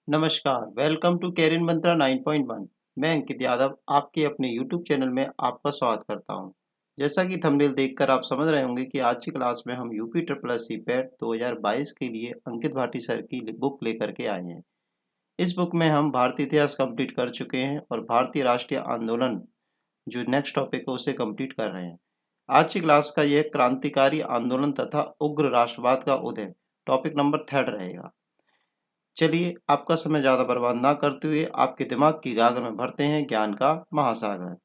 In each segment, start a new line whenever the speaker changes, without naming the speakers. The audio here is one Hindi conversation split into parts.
नमस्कार, वेलकम टू कैरियर मंत्रा 9.1। मैं अंकित यादव आपके अपने यूट्यूब चैनल में आपका स्वागत करता हूं। जैसा कि थंबनेल देखकर आप समझ रहे होंगे कि आज की क्लास में हम UP triple S C PET 2022 के लिए अंकित भाटी सर की बुक लेकर के आए हैं। इस बुक में हम भारतीय इतिहास कंप्लीट कर चुके हैं और भारतीय राष्ट्रीय आंदोलन जो नेक्स्ट टॉपिक है उसे कंप्लीट कर रहे हैं। आज की क्लास का यह क्रांतिकारी आंदोलन तथा उग्र राष्ट्रवाद का उदय टॉपिक नंबर 3 रहेगा। चलिए आपका समय ज़्यादा बर्बाद ना करते हुए आपके दिमाग की गागर में भरते हैं ज्ञान का महासागर।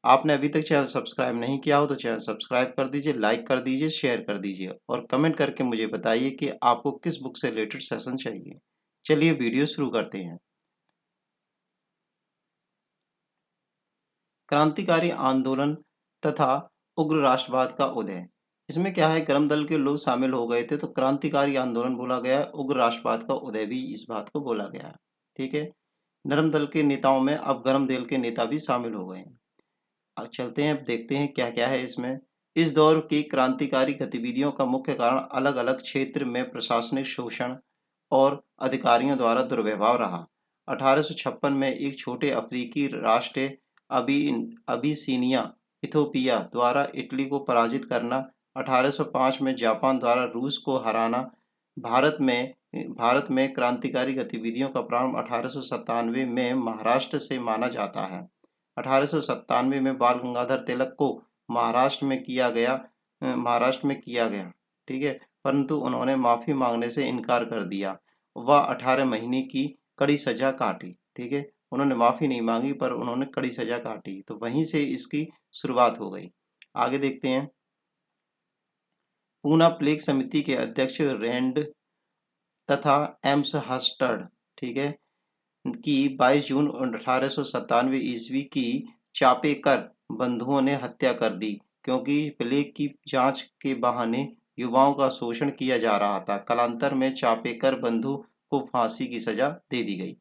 आपने अभी तक चैनल सब्सक्राइब नहीं किया हो तो चैनल सब्सक्राइब कर दीजिए, लाइक कर दीजिए, शेयर कर दीजिए और कमेंट करके मुझे बताइए कि आपको किस बुक से रिलेटेड सेशन चाहिए। चलिए वीडियो शुरू करते हैं। क्रांतिकारी आंदोलन तथा उग्र राष्ट्रवाद का उदय। इसमें क्या है, गर्म दल के लोग शामिल हो गए थे तो क्रांतिकारी आंदोलन बोला गया है, उग्र राष्ट्रवाद का उदय भी इस बात को बोला गया है। ठीक है, नरम दल के नेताओं में अब गर्म दल के नेता भी शामिल हो गए हैं। अब चलते हैं, अब देखते हैं क्या क्या है इसमें। इस दौर की क्रांतिकारी गतिविधियों का मुख्य कारण अलग अलग क्षेत्र में प्रशासनिक शोषण और अधिकारियों द्वारा दुर्व्यवहार रहा। 1856 में एक छोटे अफ्रीकी राष्ट्र अबी अबिसिनिया इथोपिया द्वारा इटली को पराजित करना, 1805 में जापान द्वारा रूस को हराना, भारत में भारत में क्रांतिकारी गतिविधियों का प्रारंभ 1897 में महाराष्ट्र से माना जाता है। 1897 में बाल गंगाधर तिलक को महाराष्ट्र में किया गया। ठीक है, परंतु उन्होंने माफ़ी मांगने से इनकार कर दिया। वह 18 महीने की कड़ी सजा काटी। ठीक है, उन्होंने माफ़ी नहीं मांगी पर उन्होंने कड़ी सजा काटी, तो वहीं से इसकी शुरुआत हो गई। आगे देखते हैं। पूना प्लेग समिति के अध्यक्ष रैंड तथा एम्स हस्टर्ड, ठीक है, की 22 जून 1897 ईस्वी की चापेकर बंधुओं ने हत्या कर दी, क्योंकि प्लेग की जांच के बहाने युवाओं का शोषण किया जा रहा था। कालांतर में चापेकर बंधु को फांसी की सजा दे दी गई।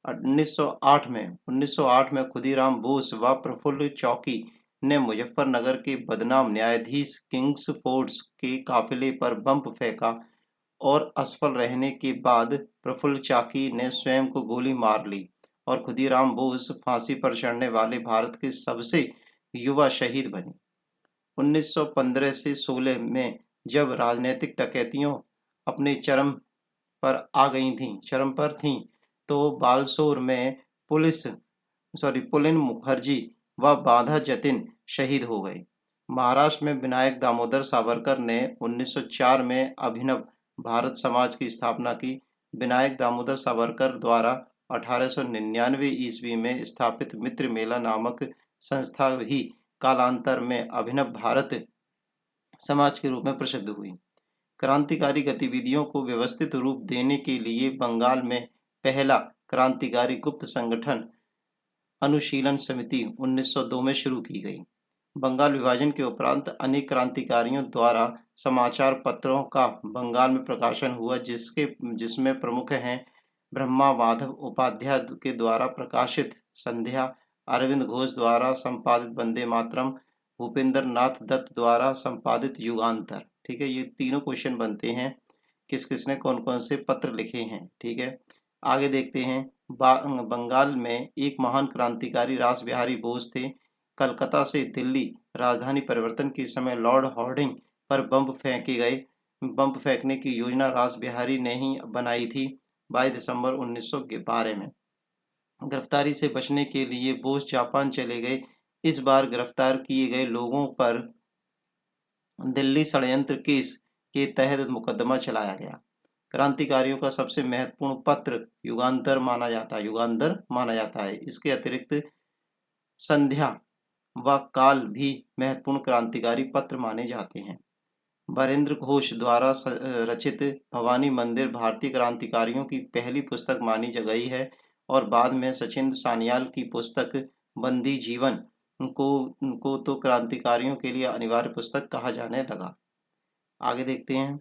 1908 में खुदीराम बोस व प्रफुल्ल चौकी ने मुजफ्फरनगर के बदनाम न्यायाधीश किंग्सफोर्ड के काफिले पर बम फेंका और असफल रहने के बाद प्रफुल्ल चाकी ने स्वयं को गोली मार ली और खुदीराम बोस फांसी पर चढ़ने वाले भारत के सबसे युवा शहीद बने। 1915 से 16 में जब राजनीतिक डकैतियों अपने चरम पर थीं, तो बालसोर में पुलिन मुखर्जी व बांधा जतिन शहीद हो गए। महाराष्ट्र में विनायक दामोदर सावरकर ने 1904 में अभिनव भारत समाज की स्थापना की। विनायक दामोदर सावरकर द्वारा 1899 ईस्वी में स्थापित मित्र मेला नामक संस्था ही कालांतर में अभिनव भारत समाज के रूप में प्रसिद्ध हुई। क्रांतिकारी गतिविधियों को व्यवस्थित रूप देने के लिए बंगाल में पहला क्रांतिकारी गुप्त संगठन अनुशीलन समिति 1902 में शुरू की गई। बंगाल विभाजन के उपरांत अनेक क्रांतिकारियों द्वारा समाचार पत्रों का बंगाल में प्रकाशन हुआ, जिसमें प्रमुख हैं ब्रह्मा माधव उपाध्याय के द्वारा प्रकाशित संध्या, अरविंद घोष द्वारा संपादित वंदे मातरम, भूपेंद्र नाथ दत्त द्वारा संपादित युगांतर। ठीक है, ये तीनों क्वेश्चन बनते हैं, किस किसने कौन कौन से पत्र लिखे हैं। ठीक है, आगे देखते हैं। बंगाल में एक महान क्रांतिकारी रास बिहारी बोस थे। कलकत्ता से दिल्ली राजधानी परिवर्तन के समय लॉर्ड हॉर्डिंग पर बम फेंकने की योजना रास बिहारी ने ही बनाई थी। 22 दिसंबर 1912 में गिरफ्तारी से बचने के लिए बोस जापान चले गए। इस बार गिरफ्तार किए गए लोगों पर दिल्ली षड्यंत्र केस के तहत मुकदमा चलाया गया। क्रांतिकारियों का सबसे महत्वपूर्ण पत्र युगांतर माना जाता है। इसके अतिरिक्त संध्या व काल भी महत्वपूर्ण क्रांतिकारी पत्र माने जाते हैं। बरेंद्र घोष द्वारा रचित भवानी मंदिर भारतीय क्रांतिकारियों की पहली पुस्तक मानी गई है और बाद में सचिंद्र सान्याल की पुस्तक बंदी जीवन को तो क्रांतिकारियों के लिए अनिवार्य पुस्तक कहा जाने लगा। आगे देखते हैं।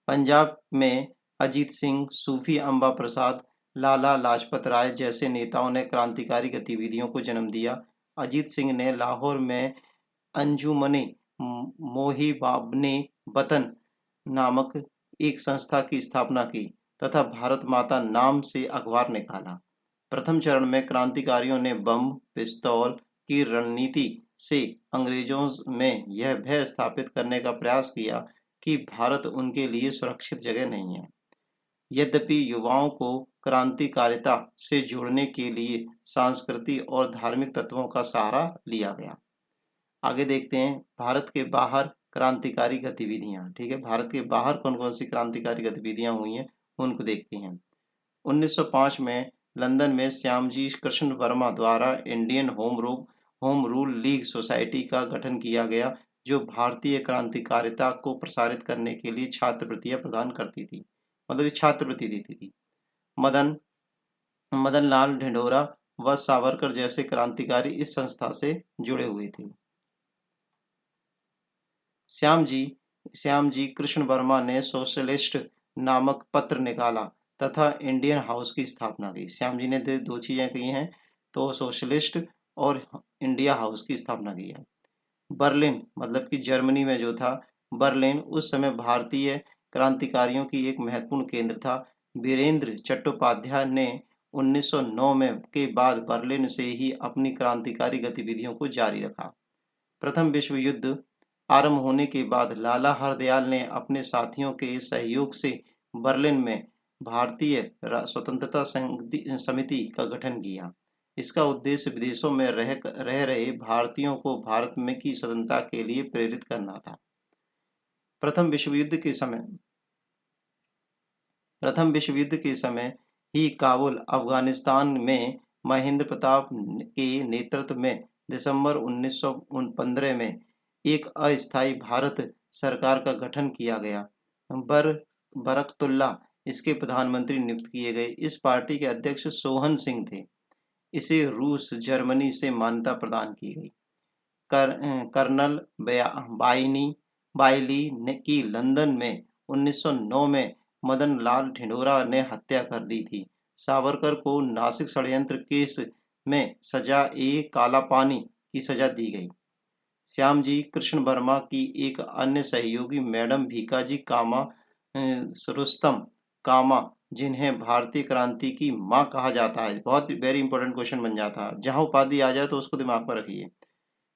पंजाब में अजीत सिंह, सूफी अम्बा प्रसाद, लाला लाजपत राय जैसे नेताओं ने क्रांतिकारी गतिविधियों को जन्म दिया। अजीत सिंह ने लाहौर में अंजुमने मोहिबाबने वतन नामक एक संस्था की स्थापना की, तथा भारत माता नाम से अखबार निकाला। प्रथम चरण में क्रांतिकारियों ने बम पिस्तौल की रणनीति से अंग्रेजों में यह भय स्थापित करने का प्रयास किया कि भारत उनके लिए सुरक्षित जगह नहीं है। यद्यपि युवाओं को क्रांतिकारिता से जोड़ने के लिए सांस्कृतिक और धार्मिक तत्वों का सहारा लिया गया। आगे देखते हैं भारत के बाहर क्रांतिकारी गतिविधियां। ठीक है, भारत के बाहर कौन कौन सी क्रांतिकारी गतिविधियां हुई हैं उनको देखते हैं। 1905 में लंदन में श्यामजी कृष्ण वर्मा द्वारा Indian home rule league society का गठन किया गया, जो भारतीय क्रांतिकारिता को प्रसारित करने के लिए छात्रवृत्तियां प्रदान करती थी, मतलब ये छात्रवृत्ति देती थी। मदन लाल ढिंडोरा व सावरकर जैसे क्रांतिकारी इस संस्था से जुड़े हुए थे। श्यामजी कृष्ण वर्मा ने सोशलिस्ट नामक पत्र निकाला तथा इंडियन हाउस की स्थापना की। श्याम जी ने दो चीजें की हैं, तो सोशलिस्ट और इंडिया हाउस की स्थापना की है। बर्लिन मतलब कि जर्मनी में जो था बर्लिन, उस समय भारतीय क्रांतिकारियों की एक महत्वपूर्ण केंद्र था। वीरेंद्र चट्टोपाध्याय ने 1909 में के बाद बर्लिन से ही अपनी क्रांतिकारी गतिविधियों को जारी रखा। प्रथम विश्व युद्ध आरंभ होने के बाद लाला हरदयाल ने अपने साथियों के सहयोग से बर्लिन में भारतीय स्वतंत्रता समिति का गठन किया। इसका उद्देश्य विदेशों में रह रहे भारतीयों को भारत में की स्वतंत्रता के लिए प्रेरित करना था। प्रथम विश्व युद्ध के समय ही काबुल अफगानिस्तान में महेंद्र प्रताप के नेतृत्व में दिसंबर 1915 में एक अस्थायी भारत सरकार का गठन किया गया। बरकतुल्ला इसके प्रधानमंत्री नियुक्त किए गए। इस पार्टी के अध्यक्ष सोहन सिंह थे। इसे रूस जर्मनी से मान्यता प्रदान की गई। कर्नल बाइली की लंदन में 1909 में मदन लाल ढिंडोरा ने हत्या कर दी थी। सावरकर को नासिक षड्यंत्र केस में सजा काला पानी की सजा दी गई। श्यामजी कृष्ण वर्मा की एक अन्य सहयोगी मैडम भीकाजी कामा रुस्तम कामा, जिन्हें भारतीय क्रांति की मां कहा जाता है, बहुत वेरी इंपॉर्टेंट क्वेश्चन बन जाता है, जहां उपाधि आ जाए तो उसको दिमाग में रखिए।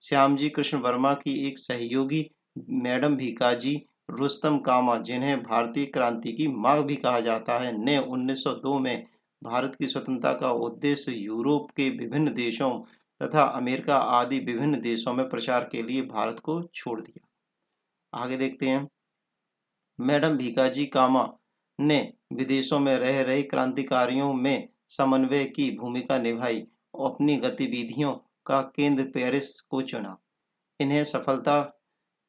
श्यामजी कृष्ण वर्मा की एक सहयोगी मैडम भीकाजी रुस्तम कामा, जिन्हें भारतीय क्रांति की मां भी कहा जाता है, ने 1902 में भारत की स्वतंत्रता का उद्देश्य यूरोप के विभिन्न देशों तथा अमेरिका आदि विभिन्न देशों में प्रचार के लिए भारत को छोड़ दिया। आगे देखते हैं। मैडम भीकाजी कामा ने विदेशों में रह रहे क्रांतिकारियों में समन्वय की भूमिका निभाई और अपनी गतिविधियों का केंद्र पेरिस को चुना। इन्हें सफलता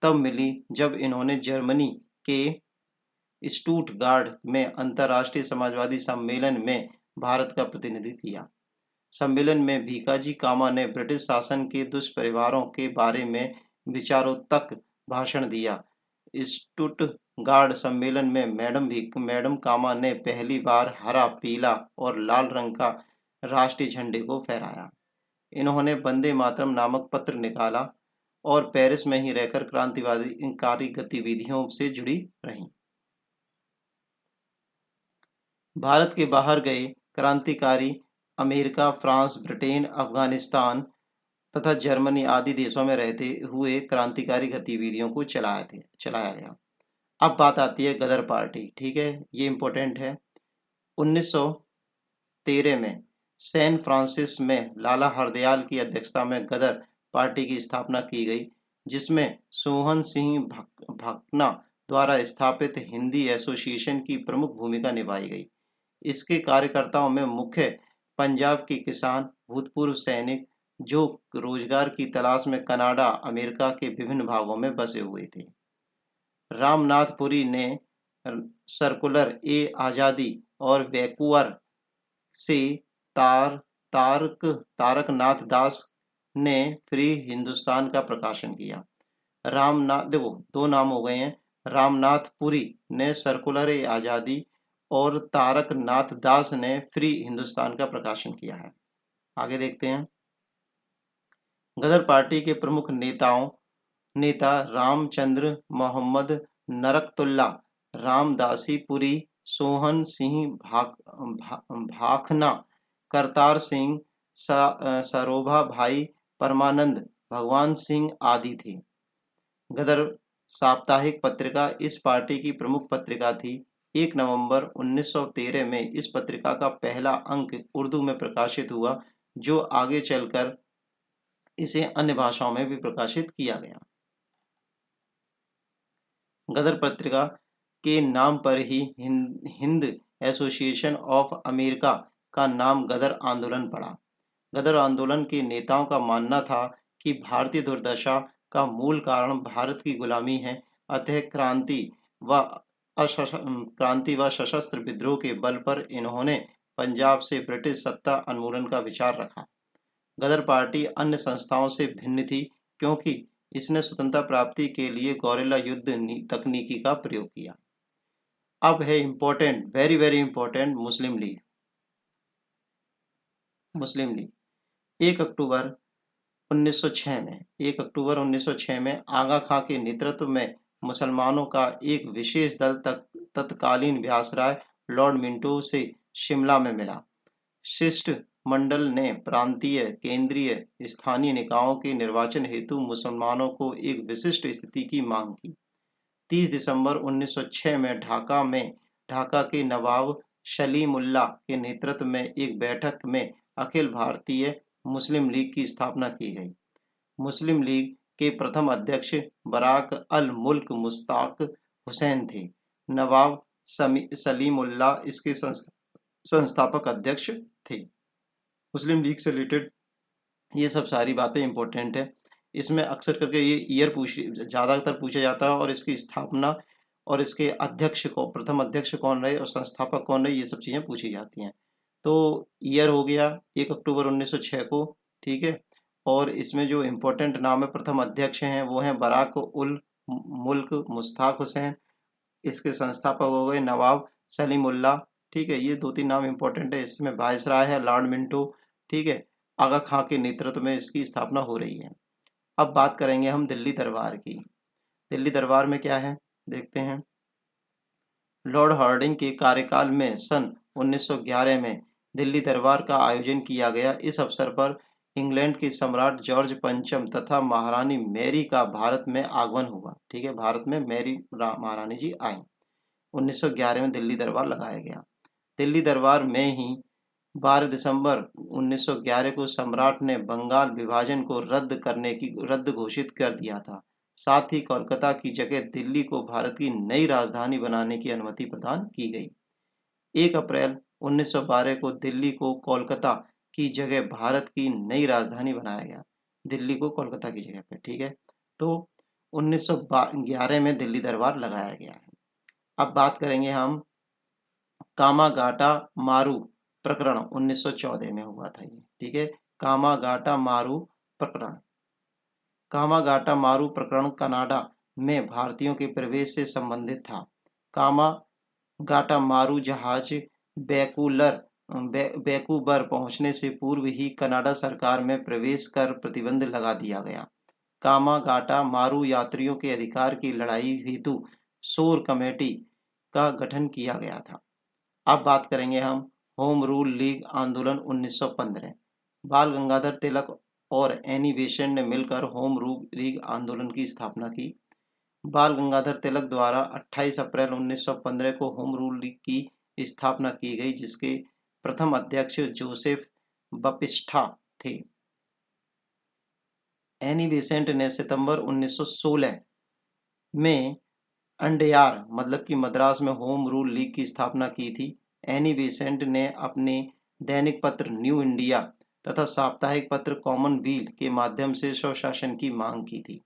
तब मिली जब इन्होंने जर्मनी के स्टुटगार्ट में अंतर्राष्ट्रीय समाजवादी सम्मेलन में भारत का प्रतिनिधित्व किया। सम्मेलन में भीकाजी कामा ने ब्रिटिश शासन के दुष्प्रभावों के बारे में विचारोत्तक भाषण दिया। स्टुटगार्ट सम्मेलन में मैडम कामा ने पहली बार हरा, पीला और लाल रंग का राष्ट्रीय झंडे को फहराया। इन्होंने वंदे मातरम नामक पत्र निकाला और पेरिस में ही रहकर क्रांतिकारी गतिविधियों से जुड़ी रहीं। भारत के बाहर गए क्रांतिकारी अमेरिका, फ्रांस, ब्रिटेन, अफगानिस्तान तथा जर्मनी आदि देशों में रहते हुए क्रांतिकारी गतिविधियों को चलाया गया। अब बात आती है गदर पार्टी। ठीक है, ये इम्पोर्टेंट है। 1913 में सैन फ्रांसिस में लाला हरदयाल की अध्यक्षता में गदर पार्टी की स्थापना की गई, जिसमें सोहन सिंह भकना द्वारा स्थापित हिंदी एसोसिएशन की प्रमुख भूमिका निभाई गई। इसके कार्यकर्ताओं में मुख्य पंजाब के किसान, भूतपूर्व सैनिक जो रोजगार की तलाश में कनाडा, अमेरिका के विभिन्न भागों में बसे हुए थे। रामनाथपुरी ने सर्कुलर आज़ादी और वैंकूवर से तारक नाथ दास ने फ्री हिंदुस्तान का प्रकाशन किया। देखो दो नाम हो गए हैं। रामनाथपुरी ने सर्कुलर आज़ादी और तारक नाथ दास ने फ्री हिंदुस्तान का प्रकाशन किया है। आगे देखते हैं। गदर पार्टी के प्रमुख नेता रामचंद्र मोहम्मद नरकतुल्ला रामदासी पुरी सोहन सिंह भाखना, करतार सिंह, सरोभा भाई परमानंद, भगवान सिंह आदि थे। गदर साप्ताहिक पत्रिका इस पार्टी की प्रमुख पत्रिका थी। 1 नवंबर 1913 में इस पत्रिका का पहला अंक उर्दू में प्रकाशित हुआ, जो आगे चलकर इसे अन्य भाषाओं में भी प्रकाशित किया गया। गदर पत्रिका के नाम पर ही हिंद एसोसिएशन ऑफ अमेरिका का नाम गदर आंदोलन पड़ा। गदर आंदोलन के नेताओं का मानना था कि भारतीय दुर्दशा का मूल कारण भारत की गुलामी है, अतः क्रांति व सशस्त्र विद्रोह के बल पर इन्होंने पंजाब से ब्रिटिश सत्ता उन्मूलन का विचार रखा। गदर पार्टी अन्य संस्थाओं से भिन्न थी क्योंकि इसने स्वतंत्रता प्राप्ति के लिए गौरेला युद्ध तकनीकी का प्रयोग किया। अब है इंपॉर्टेंट, वेरी वेरी इंपॉर्टेंट, मुस्लिम लीग। 1 अक्टूबर 1906 में आगा खां के नेतृत्व में मुसलमानों का एक विशेष दल तत्कालीन व्यासराय लॉर्ड मिंटो से शिमला में मिला। शिष्ट मंडल ने प्रांतीय, केंद्रीय, स्थानीय निकायों के निर्वाचन हेतु मुसलमानों को एक विशिष्ट स्थिति की मांग की। 30 दिसंबर 1906 में ढाका के नवाब सलीमुल्लाह के नेतृत्व में एक बैठक में अखिल भारतीय मुस्लिम लीग की स्थापना की गई। मुस्लिम लीग के प्रथम अध्यक्ष बराक अल मुल्क मुश्ताक हुसैन थे। नवाब सलीमुल्लाह इसके संस्थापक अध्यक्ष थे। मुस्लिम लीग से रिलेटेड ये सब सारी बातें इंपॉर्टेंट है। इसमें अक्सर करके ये ईयर ज़्यादातर पूछा जाता है और इसकी स्थापना और इसके अध्यक्ष को, प्रथम अध्यक्ष कौन रहे और संस्थापक कौन रहे, ये सब चीज़ें पूछी जाती हैं। तो ईयर हो गया 1 अक्टूबर 1906 को, ठीक है। और इसमें जो इम्पोर्टेंट नाम है प्रथम अध्यक्ष हैं वो हैं बराक उल मुल्क मुश्ताक हुसैन। इसके संस्थापक हो गए नवाब सलीमुल्लाह, ठीक है। ये 2-3 नाम इम्पोर्टेंट है। इसमें वायसराय है लॉर्ड मिंटो, ठीक है। आगा खां के नेतृत्व में इसकी स्थापना हो रही है। अब बात करेंगे हम दिल्ली दरबार की। दिल्ली दरबार में क्या है देखते हैं। लॉर्ड हार्डिंग के कार्यकाल में सन 1911 में दिल्ली दरबार का आयोजन किया गया। इस अवसर पर इंग्लैंड के सम्राट जॉर्ज पंचम तथा महारानी मैरी का भारत में आगमन हुआ, ठीक है। भारत में मैरी महारानी जी आई। 1911 में दिल्ली दरबार लगाया गया। दिल्ली दरबार में ही 12 दिसंबर 1911 को सम्राट ने बंगाल विभाजन को रद्द घोषित कर दिया था। साथ ही कोलकाता की जगह दिल्ली को भारत की नई राजधानी बनाने की अनुमति प्रदान की गई। 1 अप्रैल 1912 को दिल्ली को कोलकाता की जगह भारत की नई राजधानी बनाया गया। दिल्ली को कोलकाता की जगह पे, ठीक है। तो 1911 में दिल्ली दरबार लगाया गया है। अब बात करेंगे हम कामागाटा मारू प्रकरण 1914 में हुआ था ये, ठीक है। कामागाटा मारू प्रकरण। कामागाटा मारू प्रकरण कनाडा में भारतीयों के प्रवेश से संबंधित था। कामागाटा मारू जहाज वैंकूवर पहुंचने से पूर्व ही कनाडा सरकार में प्रवेश कर प्रतिबंध लगा दिया गया। कामागाटा मारू यात्रियों के अधिकार की लड़ाई हेतु शोर कमेटी का गठन किया गया था। अब बात करेंगे हम होम रूल लीग आंदोलन 1915। बाल गंगाधर तिलक और एनी बेसेंट ने मिलकर होम रूल लीग आंदोलन की स्थापना की। बाल गंगाधर तिलक द्वारा 28 अप्रैल 1915 को होम रूल लीग की स्थापना की गई, जिसके प्रथम अध्यक्ष जोसेफ बपिस्टा थे। एनी बेसेंट ने सितंबर 1916 में अंडयार मतलब कि मद्रास में होम रूल लीग की स्थापना की थी। एनी बेसेंट ने अपने दैनिक पत्र न्यू इंडिया तथा साप्ताहिक पत्र कॉमनवेल्थ के माध्यम से स्वशासन की मांग की थी।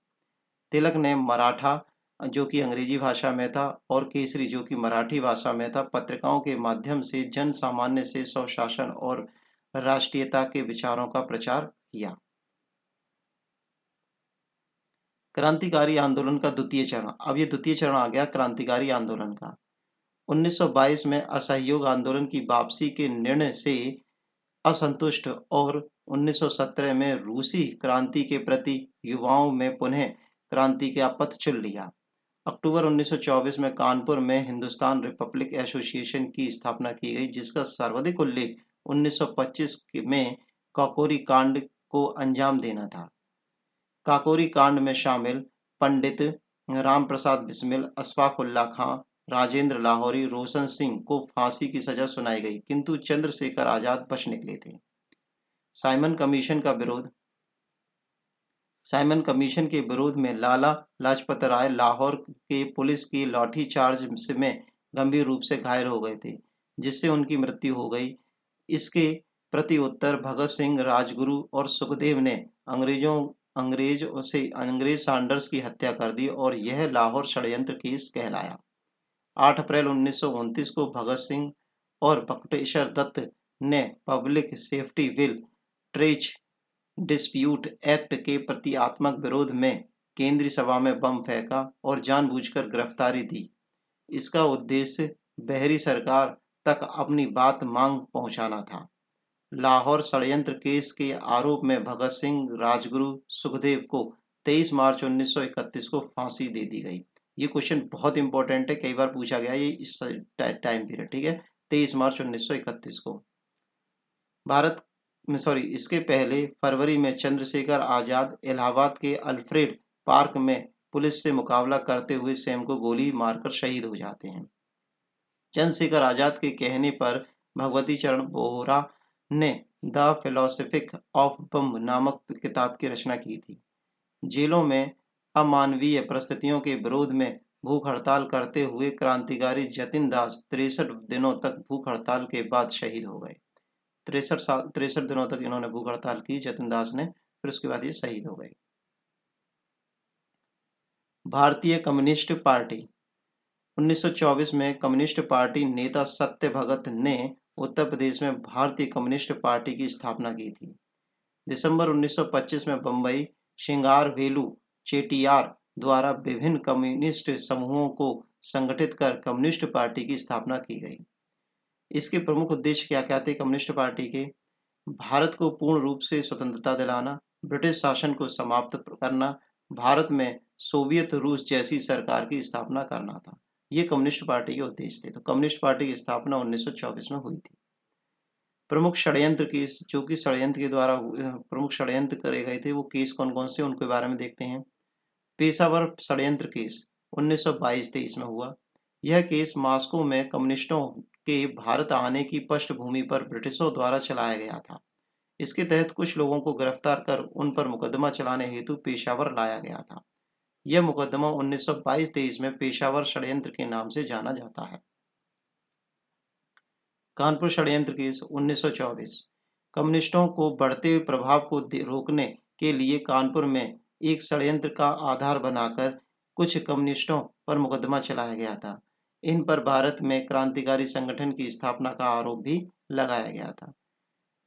तिलक ने मराठा जो कि अंग्रेजी भाषा में था और केसरी जो कि मराठी भाषा में था पत्रिकाओं के माध्यम से जन सामान्य से स्वशासन और राष्ट्रीयता के विचारों का प्रचार किया। क्रांतिकारी आंदोलन का द्वितीय चरण। अब ये द्वितीय चरण आ गया क्रांतिकारी आंदोलन का। 1922 में असहयोग आंदोलन की वापसी के निर्णय से असंतुष्ट और 1917 में रूसी क्रांति के प्रति युवाओं में पुनः क्रांति का पथ चुन लिया। अक्टूबर 1924 में कानपुर में हिंदुस्तान रिपब्लिक एसोसिएशन की स्थापना की गई, जिसका सर्वाधिक उल्लेख 1925 में काकोरी कांड को अंजाम देना था। काकोरी कांड में शामिल पंडित राम प्रसाद बिस्मिल, अशफाक उल्लाह खां, राजेंद्र लाहौरी, रोशन सिंह को फांसी की सजा सुनाई गई, किंतु चंद्रशेखर आजाद बच निकले थे। साइमन कमीशन का विरोध। साइमन कमीशन के विरोध में लाला लाजपत राय लाहौर के पुलिस की लाठीचार्ज में गंभीर रूप से घायल हो गए थे, जिससे उनकी मृत्यु हो गई। इसके प्रति उत्तर भगत सिंह, राजगुरु और सुखदेव ने अंग्रेज सैंडर्स की हत्या कर दी और यह लाहौर षड्यंत्र केस कहलाया। 8 अप्रैल 1929 को भगत सिंह और बख्तियार दत्त ने पब्लिक सेफ्टी विल ट्रेच डिस्प्यूट एक्ट के प्रतीकात्मक विरोध में केंद्रीय सभा में बम फेंका और जानबूझकर गिरफ्तारी दी। इसका उद्देश्य बहरी सरकार तक अपनी मांग पहुंचाना था। लाहौर षड्यंत्र केस के आरोप में भगत सिंह, राजगुरु, सुखदेव को 23 मार्च 1931 को फांसी दे दी गई। ये क्वेश्चन बहुत इंपॉर्टेंट है, कई बार पूछा गया ये इस टाइम पीरियड, ठीक है। 23 मार्च 1931 को इसके पहले फरवरी में चंद्रशेखर आजाद इलाहाबाद के अल्फ्रेड पार्क में पुलिस से मुकाबला करते हुए स्वयं को गोली मारकर शहीद हो जाते हैं। चंद्रशेखर आजाद के कहने पर भगवती चरण बोहरा ने द फिलोसफी ऑफ बम नामक किताब की रचना की थी। जेलों में अमानवीय परिस्थितियों के विरोध में भूख हड़ताल करते हुए क्रांतिकारी जतिन दास 63 दिनों तक भूख हड़ताल के बाद शहीद हो गए। 63 दिनों तक इन्होंने भूख हड़ताल की जतिन दास ने, फिर उसके बाद ये शहीद हो गए। भारतीय कम्युनिस्ट पार्टी। 1924 में कम्युनिस्ट पार्टी नेता सत्य भगत ने उत्तर प्रदेश में भारतीय कम्युनिस्ट पार्टी की स्थापना की थी। दिसंबर 1925 में बम्बई श्रृंगारवेलु चेटियार द्वारा विभिन्न कम्युनिस्ट समूहों को संगठित कर कम्युनिस्ट पार्टी की स्थापना की गई। इसके प्रमुख उद्देश्य क्या क्या थे कम्युनिस्ट पार्टी के? भारत को पूर्ण रूप से स्वतंत्रता दिलाना, ब्रिटिश शासन को समाप्त करना, भारत में सोवियत रूस जैसी सरकार की स्थापना करना था। ये कम्युनिस्ट पार्टी के उद्देश्य थे। तो कम्युनिस्ट पार्टी की स्थापना 1924 में हुई थी। प्रमुख षड्यंत्र केस, जो कि षड्यंत्र के द्वारा प्रमुख षड्यंत्र करे गए थे, वो केस कौन कौन से, उनके बारे में देखते हैं। पेशावर षड्यंत्र केस 1922-23 में हुआ। यह केस मॉस्को में कम्युनिस्टों के भारत आने की पृष्ठभूमि पर ब्रिटिशों द्वारा चलाया गया था। इसके तहत कुछ लोगों को गिरफ्तार कर उन पर मुकदमा चलाने हेतु पेशावर लाया गया था। यह मुकदमा 1922-23 में पेशावर षड्यंत्र के नाम से जाना जाता है। कानपुर षड्यंत्र केस 1924। कम्युनिस्टों को बढ़ते प्रभाव को रोकने के लिए कानपुर में एक षड्यंत्र का आधार बनाकर कुछ कम्युनिस्टों पर मुकदमा चलाया गया था। इन पर भारत में क्रांतिकारी संगठन की स्थापना का आरोप भी लगाया गया था।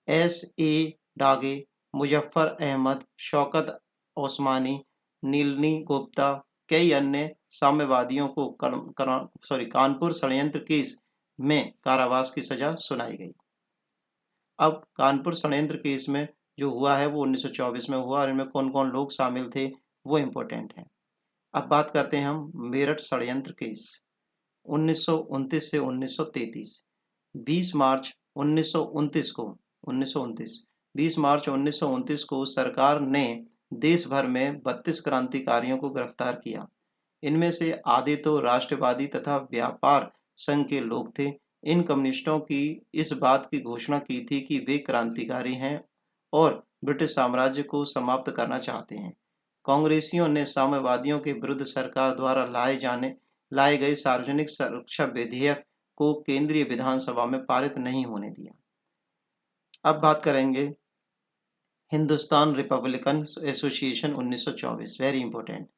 S.A. डागे, मुजफ्फर अहमद, शौकत ओस्मानी, नीलनी गुप्ता, कई अन्य साम्यवादियों को कानपुर षड्यंत्र केस में कारावास की सजा सुनाई गई। अब कानपुर षड्यंत्र केस में जो हुआ है वो 1924 में हुआ और इनमें कौन कौन लोग शामिल थे वो इम्पोर्टेंट है। अब बात करते हैं हम मेरठ षड्यंत्र केस 1929 से 1933। 20 मार्च 1929 को सरकार ने देश भर में 32 क्रांतिकारियों को गिरफ्तार किया। इनमें से आधे तो राष्ट्रवादी तथा व्यापार संघ के लोग थे। इन कम्युनिस्टों की इस बात की घोषणा की थी कि वे क्रांतिकारी हैं और ब्रिटिश साम्राज्य को समाप्त करना चाहते हैं। कांग्रेसियों ने साम्यवादियों के विरुद्ध सरकार द्वारा लाए गए सार्वजनिक सुरक्षा विधेयक को केंद्रीय विधानसभा में पारित नहीं होने दिया। अब बात करेंगे Hindustan Republican association 1924, very important.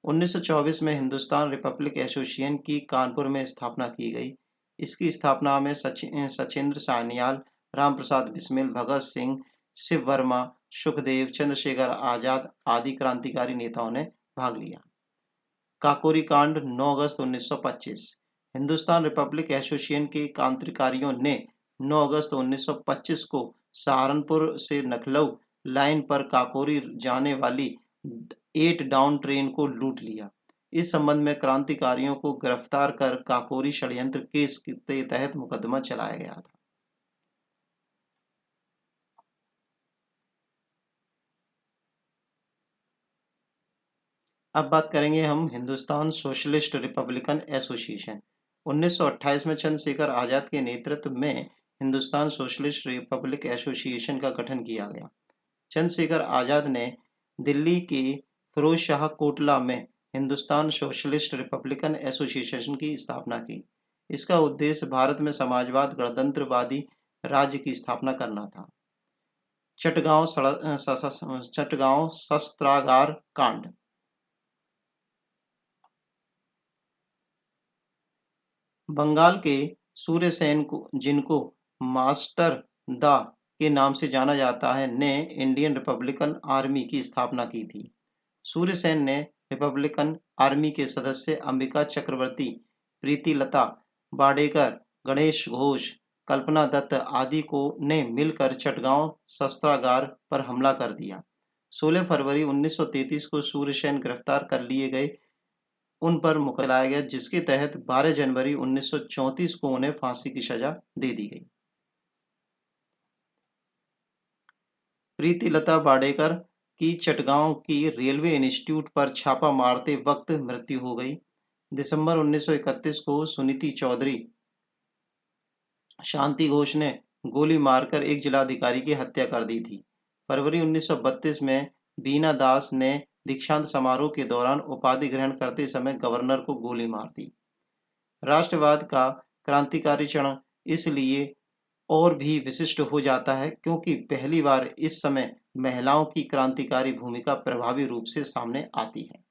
1924 में हिंदुस्तान रिपब्लिक एसोसिएशन की कानपुर में स्थापना की गई। इसकी स्थापना में सचिंद्र सान्याल, राम प्रसाद बिस्मिल, भगत सिंह, शिव वर्मा, सुखदेव, चंद्रशेखर आजाद आदि क्रांतिकारी नेताओं ने भाग लिया। काकोरी कांड 9 अगस्त 1925। हिंदुस्तान रिपब्लिक एसोसिएशन के क्रांतिकारियों ने 9 अगस्त 1925 को सहारनपुर से लखनऊ लाइन पर काकोरी जाने वाली 8 डाउन ट्रेन को लूट लिया। इस संबंध में क्रांतिकारियों को गिरफ्तार कर काकोरी षड्यंत्र केस के तहत मुकदमा चलाया गया था। अब बात करेंगे हम हिंदुस्तान सोशलिस्ट रिपब्लिकन एसोसिएशन। 1928 में चंद्रशेखर आजाद के नेतृत्व में हिंदुस्तान सोशलिस्ट रिपब्लिक एसोसिएशन का गठन किया गया। चंद्रशेखर आजाद ने दिल्ली के फिरोज शाह कोटला में हिंदुस्तान सोशलिस्ट रिपब्लिकन एसोसिएशन की स्थापना की। इसका उद्देश्य भारत में समाजवाद गणतंत्रवादी राज्य की स्थापना करना था। चटगांव शस्त्रागार कांड। बंगाल के सूर्यसेन को, जिनको मास्टर दा के नाम से जाना जाता है, ने इंडियन रिपब्लिकन आर्मी की स्थापना की थी। सूर्यसेन ने रिपब्लिकन आर्मी के सदस्य अंबिका चक्रवर्ती, प्रीतिलता वाडेकर, गणेश घोष, कल्पना दत्त आदि को ने मिलकर चटगांव शस्त्रागार पर हमला कर दिया। 16 फरवरी 1933 को सूर्यसेन गिरफ्तार कर लिए गए। उन पर मुकदमा चलाया गया, जिसके तहत 12 जनवरी 1934 को उन्हें फांसी की सजा दे दी गई। प्रीतिलता वाडेकर की चटगांव की रेलवे इंस्टीट्यूट पर छापा मारते वक्त मृत्यु हो गई। दिसंबर 1931 को सुनीति चौधरी, शांति घोष ने गोली मारकर एक जिलाधिकारी की हत्या कर दी थी। फरवरी 1932 में बीना दास ने दीक्षांत समारोह के दौरान उपाधि ग्रहण करते समय गवर्नर को गोली मार दी। राष्ट्रवाद का क्रांतिकारी क्षण इसलिए और भी विशिष्ट हो जाता है क्योंकि पहली बार इस समय महिलाओं की क्रांतिकारी भूमिका प्रभावी रूप से सामने आती है।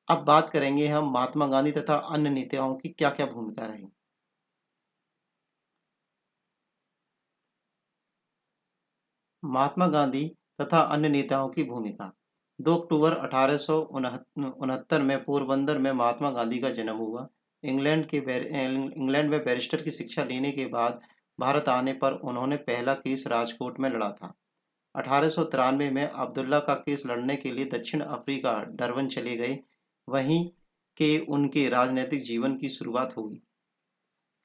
अब बात करेंगे हम महात्मा गांधी तथा अन्य नेताओं की क्या क्या भूमिका रही। महात्मा गांधी तथा अन्य नेताओं की भूमिका। 2 अक्टूबर 1869 में पोरबंदर में महात्मा गांधी का जन्म हुआ। इंग्लैंड में बैरिस्टर की शिक्षा लेने के बाद भारत आने पर उन्होंने पहला केस राजकोट में लड़ा था। 1893 में अब्दुल्ला का केस लड़ने के लिए दक्षिण अफ्रीका डरबन चले गए। वहीं के उनके राजनीतिक जीवन की शुरुआत हुई।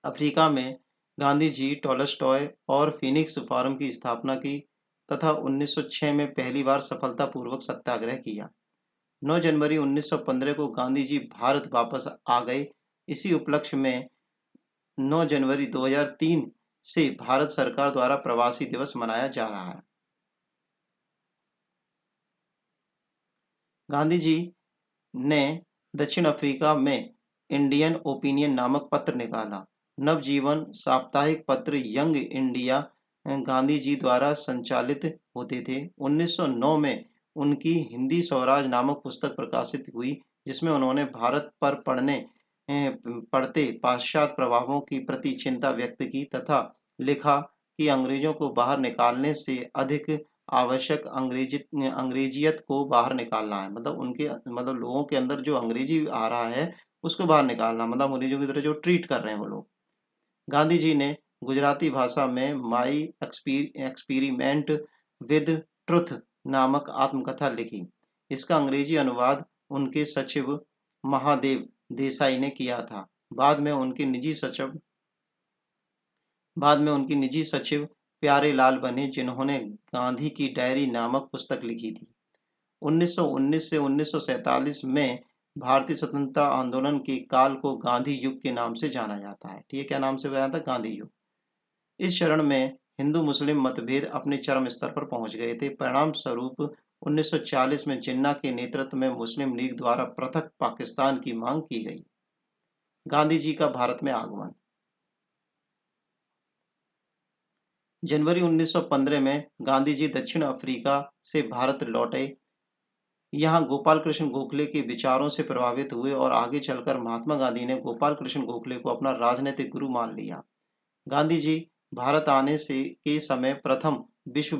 अफ्रीका में गांधी जी टॉलस्टॉय और फिनिक्स फार्म की स्थापना की तथा 1906 में पहली बार सफलतापूर्वक सत्याग्रह किया। 9 जनवरी 1915 को गांधी जी भारत वापस आ गए। इसी उपलक्ष्य में 9 जनवरी 2003 से भारत सरकार द्वारा प्रवासी दिवस मनाया जा रहा है। गांधी जी ने दक्षिण अफ्रीका में इंडियन ओपिनियन नामक पत्र निकाला। नवजीवन साप्ताहिक पत्र यंग इंडिया गांधी जी द्वारा संचालित होते थे। 1909 में उनकी हिंदी स्वराज नामक पुस्तक प्रकाशित हुई, जिसमें उन्होंने भारत पर पड़ते पाश्चात्य प्रभावों की प्रति चिंता व्यक्त की तथा लिखा कि अंग्रेजों को बाहर निकालने से अधिक आवश्यक अंग्रेजियत को बाहर निकालना है। मतलब लोगों के अंदर जो अंग्रेजी आ रहा है उसको बाहर निकालना, मतलब अंग्रेजों की तरह जो ट्रीट कर रहे हैं वो लोग। गांधी जी ने गुजराती भाषा में माई एक्सपेरिमेंट विद ट्रुथ नामक आत्मकथा लिखी। इसका अंग्रेजी अनुवाद उनके सचिव महादेव देसाई ने किया था। बाद में उनके निजी सचिव प्यारे लाल बने, जिन्होंने गांधी की डायरी नामक पुस्तक लिखी थी। 1919 से 1947 में भारतीय स्वतंत्रता आंदोलन के काल को गांधी युग के नाम से जाना जाता है। ठीक है, क्या नाम से जाना था? गांधी युग। इस चरण में हिंदू मुस्लिम मतभेद अपने चरम स्तर पर पहुंच गए थे। परिणाम स्वरूप 1940 में जिन्ना के नेतृत्व में मुस्लिम लीग द्वारा पृथक पाकिस्तान की मांग की गई। गांधी जी का भारत में आगमन। जनवरी 1915 में गांधी जी दक्षिण अफ्रीका से भारत लौटे। यहाँ गोपाल कृष्ण गोखले के विचारों से प्रभावित हुए और आगे चलकर महात्मा गांधी ने गोपाल कृष्ण गोखले को अपना राजनीतिक गुरु मान लिया। गांधी जी भारत आने से के समय प्रथम विश्व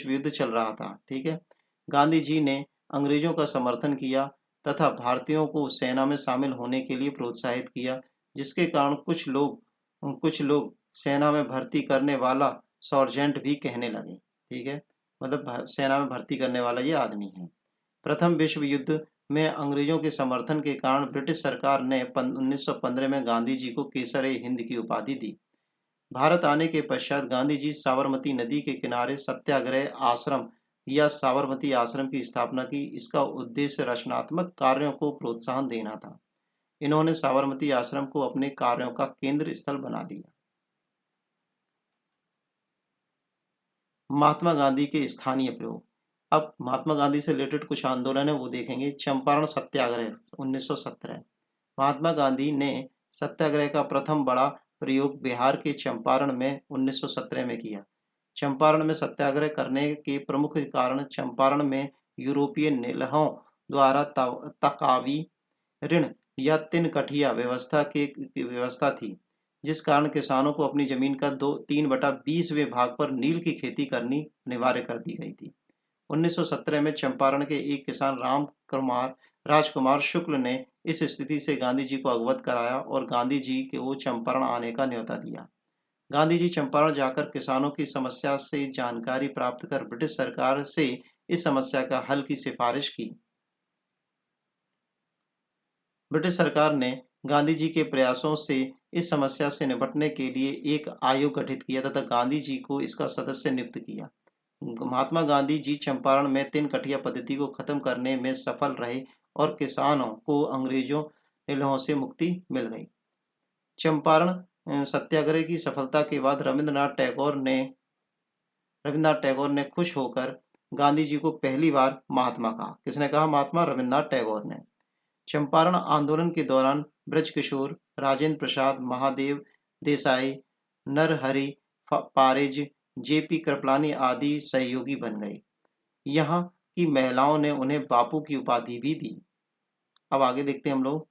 युद्ध चल रहा था। ठीक है, गांधी जी ने अंग्रेजों का समर्थन किया तथा भारतीयों को सेना में शामिल होने के लिए प्रोत्साहित किया, जिसके कारण कुछ लोग सेना में भर्ती करने वाला सर्जेंट भी कहने लगे। ठीक है, मतलब सेना में भर्ती करने वाला ये आदमी है। प्रथम विश्व युद्ध में अंग्रेजों के समर्थन के कारण ब्रिटिश सरकार ने 1915 में गांधी जी को केसर-ए-हिंद की उपाधि दी। भारत आने के पश्चात गांधी जी साबरमती नदी के किनारे सत्याग्रह आश्रम या साबरमती आश्रम की स्थापना की। इसका उद्देश्य रचनात्मक कार्यों को प्रोत्साहन देना था। इन्होंने साबरमती आश्रम को अपने कार्यों का केंद्र स्थल बना लिया। महात्मा गांधी के स्थानीय प्रयोग। अब महात्मा गांधी से रिलेटेड कुछ आंदोलन है वो देखेंगे। चंपारण सत्याग्रह 1917। महात्मा गांधी ने सत्याग्रह का प्रथम बड़ा प्रयोग बिहार के चंपारण में 1917 में किया। चंपारण में सत्याग्रह करने के प्रमुख कारण चंपारण में यूरोपीय निलहों द्वारा तकावी ऋण या तिनकठिया व्यवस्था थी, जिस कारण किसानों को अपनी जमीन का 3/20वें भाग पर नील की खेती करनी अनिवार्य कर दी गई थी। 1917 में चंपारण के एक किसान राजकुमार शुक्ल ने इस स्थिति से गांधी जी को अवगत कराया और गांधी जी को चंपारण आने का न्योता दिया। गांधी जी चंपारण जाकर किसानों की समस्या से जानकारी प्राप्त कर ब्रिटिश सरकार से इस समस्या का हल की सिफारिश की। ब्रिटिश सरकार ने गांधी जी के प्रयासों से इस समस्या से निपटने के लिए एक आयोग गठित किया तथा गांधी जी को इसका सदस्य नियुक्त किया। महात्मा गांधी जी चंपारण में तिनकठिया पद्धति को खत्म करने में सफल रहे और किसानों को अंग्रेजों निलहों से मुक्ति मिल गई। चंपारण सत्याग्रह की सफलता के बाद रविंद्रनाथ टैगोर ने खुश होकर गांधी जी को पहली बार महात्मा कहा। किसने कहा महात्मा? रविंद्रनाथ टैगोर ने। चंपारण आंदोलन के दौरान ब्रजकिशोर, राजेंद्र प्रसाद, महादेव देसाई, नरहरि पारिज, जेपी कृपलानी आदि सहयोगी बन गए। यहाँ की महिलाओं ने उन्हें बापू की उपाधि भी दी। अब आगे देखते हैं हम लोग।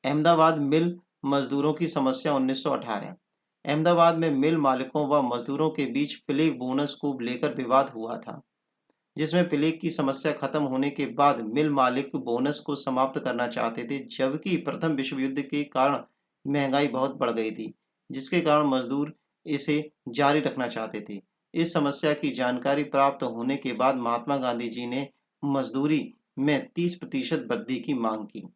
अहमदाबाद मिल मजदूरों की समस्या 1918। अहमदाबाद में मिल मालिकों व मजदूरों के बीच प्लेग बोनस को लेकर विवाद हुआ था, जिसमें प्लेग की समस्या खत्म होने के बाद मिल मालिक बोनस को समाप्त करना चाहते थे, जबकि प्रथम विश्व युद्ध के कारण महंगाई बहुत बढ़ गई थी, जिसके कारण मजदूर इसे जारी रखना चाहते थे। इस समस्या की जानकारी प्राप्त होने के बाद महात्मा गांधी जी ने मजदूरी में 30% वृद्धि की मांग की।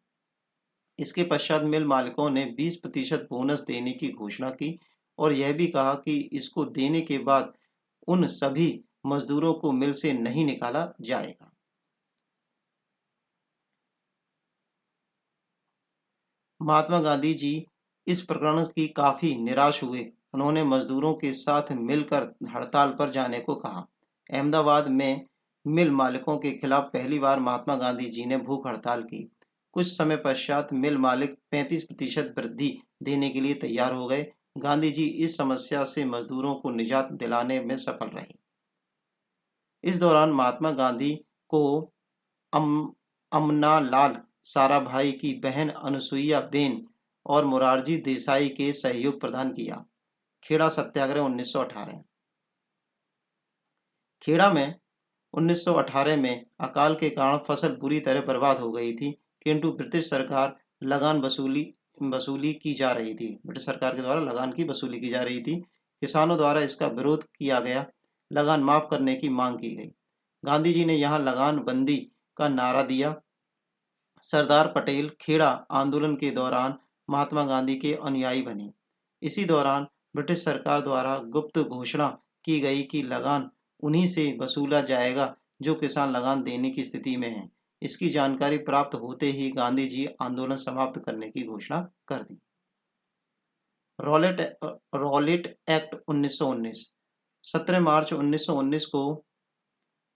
इसके पश्चात मिल मालिकों ने 20% बोनस देने की घोषणा की और यह भी कहा कि इसको देने के बाद उन सभी मजदूरों को मिल से नहीं निकाला जाएगा। महात्मा गांधी जी इस प्रकरण की काफी निराश हुए। उन्होंने मजदूरों के साथ मिलकर हड़ताल पर जाने को कहा। अहमदाबाद में मिल मालिकों के खिलाफ पहली बार महात्मा गांधी जी ने भूख हड़ताल की। कुछ समय पश्चात मिल मालिक 35% वृद्धि देने के लिए तैयार हो गए। गांधी जी इस समस्या से मजदूरों को निजात दिलाने में सफल रहे। इस दौरान महात्मा गांधी को अमनालाल साराभाई की बहन अनुसुईया बेन और मोरारजी देसाई के सहयोग प्रदान किया। खेड़ा सत्याग्रह 1918। खेड़ा में 1918 में अकाल के कारण फसल बुरी तरह बर्बाद हो गई थी, किंतु ब्रिटिश सरकार लगान वसूली की जा रही थी। ब्रिटिश सरकार के द्वारा लगान की वसूली की जा रही थी। किसानों द्वारा इसका विरोध किया गया। लगान माफ करने की मांग की गई। गांधी जी ने यहाँ लगान बंदी का नारा दिया। सरदार पटेल खेड़ा आंदोलन के दौरान महात्मा गांधी के अनुयायी बने। इसी दौरान ब्रिटिश सरकार द्वारा गुप्त घोषणा की गई कि लगान उन्हीं से वसूला जाएगा जो किसान लगान देने की स्थिति में हैं। इसकी जानकारी प्राप्त होते ही गांधी जी आंदोलन समाप्त करने की घोषणा कर दी। Rowlatt act 1919। 17 मार्च 1919 को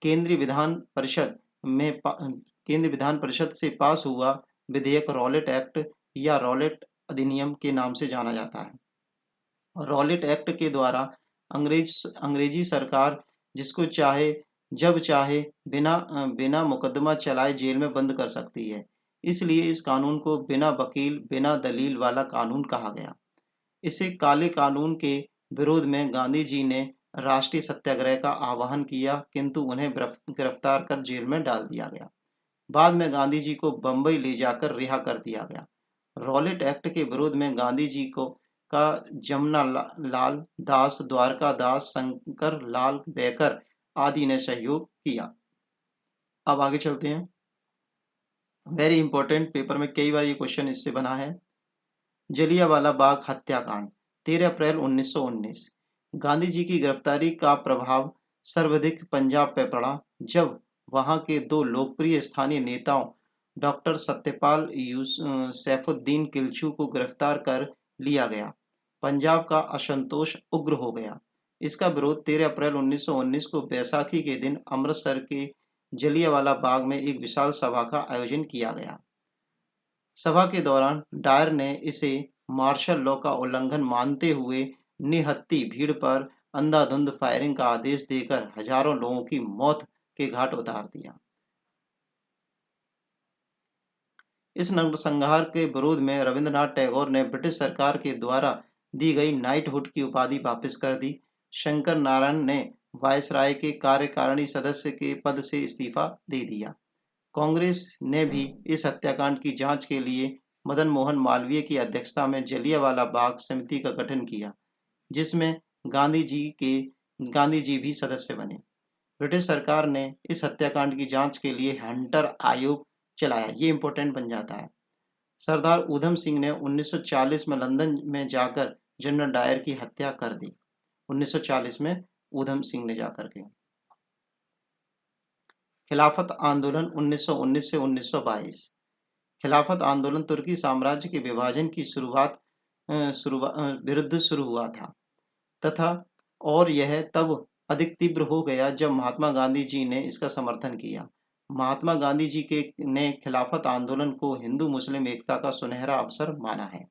केंद्रीय विधान परिषद से पास हुआ विधेयक रॉलेट एक्ट या रॉलेट अधिनियम के नाम से जाना जाता है। रॉलेट एक्ट के द्वारा अंग्रेजी सरकार जिसको चाहे जब चाहे बिना मुकदमा चलाए जेल में बंद कर सकती है। इसलिए इस कानून को बिना वकील बिना दलील वाला कानून कहा गया। इसे काले कानून के विरोध में गांधी जी ने राष्ट्रीय सत्याग्रह का आह्वान किया, किंतु उन्हें गिरफ्तार कर जेल में डाल दिया गया। बाद में गांधी जी को बंबई ले जाकर रिहा कर दिया गया। रॉलेट एक्ट के विरोध में गांधी जी का जमुना लाल दास, द्वारका दास, शंकर लाल बेकर आदि ने सहयोग किया। अब आगे चलते हैं। वेरी इंपॉर्टेंट, पेपर में कई बार ये क्वेश्चन इससे बना है। जलियांवाला बाग हत्याकांड 13 अप्रैल 1919। गांधी जी की गिरफ्तारी का प्रभाव सर्वाधिक पंजाब पर पड़ा, जब वहां के दो लोकप्रिय स्थानीय नेताओं डॉक्टर सत्यपाल सैफुद्दीन किल्चू को गिरफ्तार कर लिया गया। पंजाब का असंतोष उग्र हो गया। इसका विरोध 13 अप्रैल 1919 को बैसाखी के दिन अमृतसर के जलियांवाला बाग में एक विशाल सभा का आयोजन किया गया। सभा के दौरान डायर ने इसे मार्शल लॉ का उल्लंघन मानते हुए निहत्थी भीड़ पर अंधाधुंध फायरिंग का आदेश देकर हजारों लोगों की मौत के घाट उतार दिया। इस नरसंहार के विरोध में रविंद्रनाथ टैगोर ने ब्रिटिश सरकार के द्वारा दी गई नाइटहुड की उपाधि वापस कर दी। शंकर नारायण ने वायसराय के कार्यकारिणी सदस्य के पद से इस्तीफा दे दिया। कांग्रेस ने भी इस हत्याकांड की जांच के लिए मदन मोहन मालवीय की अध्यक्षता में जलियांवाला बाग समिति का गठन किया, जिसमें गांधी जी भी सदस्य बने। ब्रिटिश सरकार ने इस हत्याकांड की जांच के लिए हंटर आयोग चलाया। ये इंपॉर्टेंट बन जाता है। सरदार ऊधम सिंह ने 1940 में लंदन में जाकर जनरल डायर की हत्या कर दी। 1940 में ऊधम सिंह ने जाकर के। खिलाफत आंदोलन 1919 से 1922। खिलाफत आंदोलन तुर्की साम्राज्य के विभाजन की विरुद्ध शुरू हुआ था तथा और यह तब अधिक तीव्र हो गया जब महात्मा गांधी जी ने इसका समर्थन किया। महात्मा गांधी जी ने खिलाफत आंदोलन को हिंदू मुस्लिम एकता का सुनहरा अवसर माना है।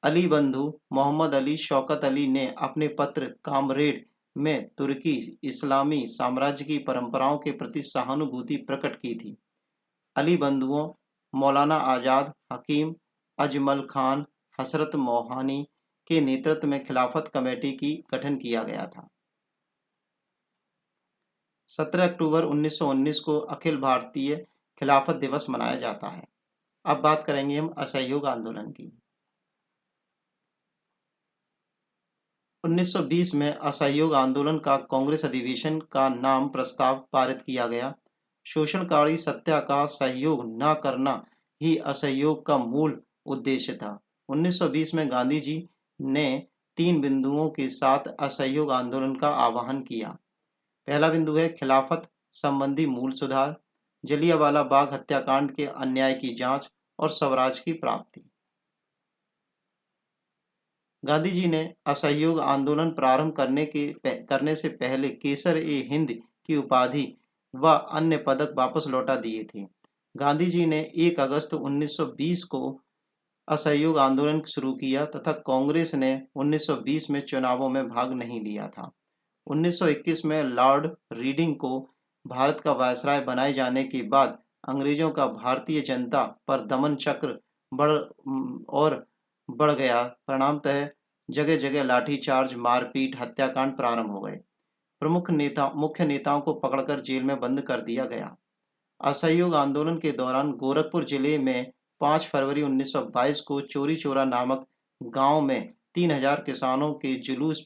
अली बंधु मोहम्मद अली शौकत अली ने अपने पत्र कामरेड में तुर्की इस्लामी साम्राज्य की परंपराओं के प्रति सहानुभूति प्रकट की थी। अली बंधुओं मौलाना आजाद, हकीम अजमल खान, हसरत मोहानी के नेतृत्व में खिलाफत कमेटी की गठन किया गया था। 17 अक्टूबर 1919 को अखिल भारतीय खिलाफत दिवस मनाया जाता है। अब बात करेंगे हम असहयोग आंदोलन की। 1920 में असहयोग आंदोलन का कांग्रेस अधिवेशन का नाम प्रस्ताव पारित किया गया। शोषणकारी सत्ता का सहयोग न करना ही असहयोग का मूल उद्देश्य था। 1920 में गांधी जी ने 3 बिंदुओं के साथ असहयोग आंदोलन का आह्वान किया। पहला बिंदु है खिलाफत संबंधी मूल सुधार, जलियांवाला बाग हत्याकांड के अन्याय की जांच और स्वराज की प्राप्ति। गांधी जी ने असहयोग आंदोलन प्रारंभ करने से पहले केसर-ए-हिंद की उपाधि व अन्य पदक वापस लौटा दिए थे। गांधी जी ने 1 अगस्त 1920 को असहयोग आंदोलन शुरू किया तथा कांग्रेस ने 1920 में चुनावों में भाग नहीं लिया था। 1921 में लॉर्ड रीडिंग को भारत का वायसराय बनाए जाने के बाद अंग्रेजों का भारतीय जनता पर दमन चक्र बढ़ गया। परिणामतः जगह जगह लाठीचार्ज, मारपीट, हत्याकांड प्रारंभ हो गए। मुख्य नेताओं को पकड़कर जेल में बंद कर दिया गया। असहयोग आंदोलन के दौरान गोरखपुर जिले में 5 फरवरी 1922 को चोरी चोरा नामक गांव में 3000 किसानों के जुलूस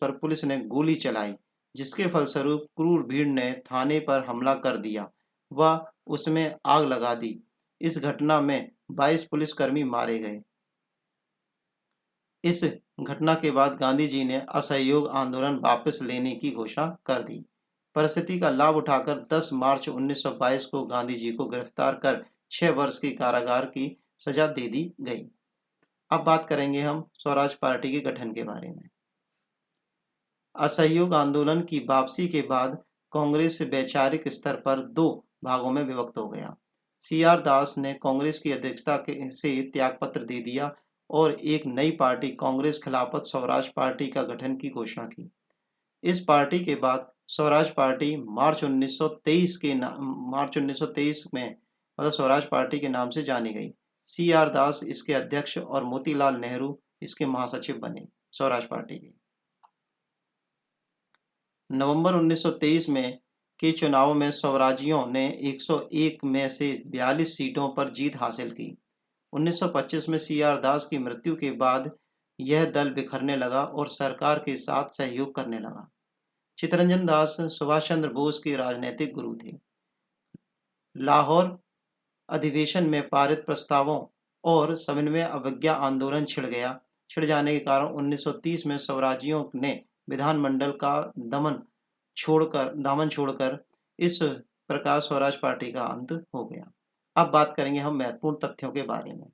पर पुलिस ने गोली चलाई, जिसके फलस्वरूप क्रूर भीड़ ने थाने पर हमला कर दिया व उसमें आग लगा दी। इस घटना में 22 पुलिसकर्मी मारे गए। इस घटना के बाद गांधी जी ने असहयोग आंदोलन वापस लेने की घोषणा कर दी। परिस्थिति का लाभ उठाकर 10 मार्च 1922 को गांधी जी को गिरफ्तार कर 6 वर्ष की कारागार की सजा दे दी गई। अब बात करेंगे हम स्वराज पार्टी के गठन के बारे में। असहयोग आंदोलन की वापसी के बाद कांग्रेस वैचारिक स्तर पर 2 भागों में विभक्त हो गया। CR दास ने कांग्रेस की अध्यक्षता से त्यागपत्र दे दिया और एक नई पार्टी कांग्रेस खिलाफत स्वराज पार्टी का गठन की घोषणा की। इस पार्टी के बाद स्वराज पार्टी मार्च 1923 में मतलब स्वराज पार्टी के नाम से जानी गई। CR दास इसके अध्यक्ष और मोतीलाल नेहरू इसके महासचिव बने स्वराज पार्टी के। नवंबर 1923 में के चुनाव में स्वराजियों ने 101 में से 42 सीटों पर जीत हासिल की। 1925 में CR दास की मृत्यु के बाद यह दल बिखरने लगा और सरकार के साथ सहयोग करने लगा। चित्तरंजन दास सुभाष चंद्र बोस के राजनीतिक गुरु थे। लाहौर अधिवेशन में पारित प्रस्तावों और सविनय अवज्ञा आंदोलन छिड़ जाने के कारण 1930 में स्वराजियों ने विधानमंडल का दामन छोड़कर इस प्रकार स्वराज पार्टी का अंत हो गया। अब बात करेंगे हम महत्वपूर्ण तथ्यों के बारे में।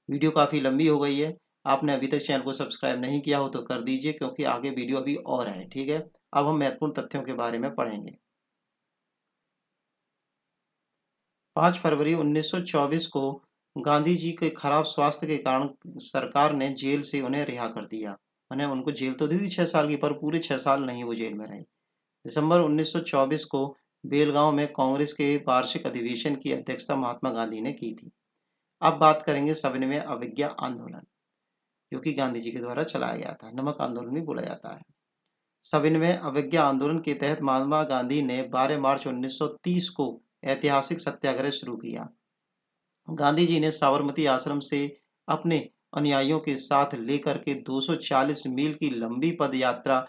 वीडियो काफ़ी लंबी हो गई है, आपने अभी तक चैनल को सब्सक्राइब नहीं किया हो तो कर दीजिए, क्योंकि आगे वीडियो अभी और है। ठीक है, अब हम महत्वपूर्ण तथ्यों के बारे में पढ़ेंगे। 5 फरवरी 1924 को गांधी जी के खराब स्वास्थ्य के कारण सरकार ने जेल से उन्हें रिहा कर दिया। उन्हें उनको जेल तो दी थी 6 साल की, पर पूरे 6 साल नहीं वो जेल में रहे। दिसंबर 1924 को बेलगांव में कांग्रेस के वार्षिक अधिवेशन की अध्यक्षता महात्मा गांधी ने की थी। अब बात करेंगे सविनय अवज्ञा आंदोलन, जो कि गांधी जी के द्वारा चलाया गया था। नमक आंदोलन भी बोला जाता है। सविनय अवज्ञा आंदोलन के तहत महात्मा गांधी ने 12 मार्च 1930 को ऐतिहासिक सत्याग्रह शुरू किया। गांधी जी ने साबरमती आश्रम से अपने अनुयायियों के साथ लेकर के 240 मील की लंबी पद यात्रा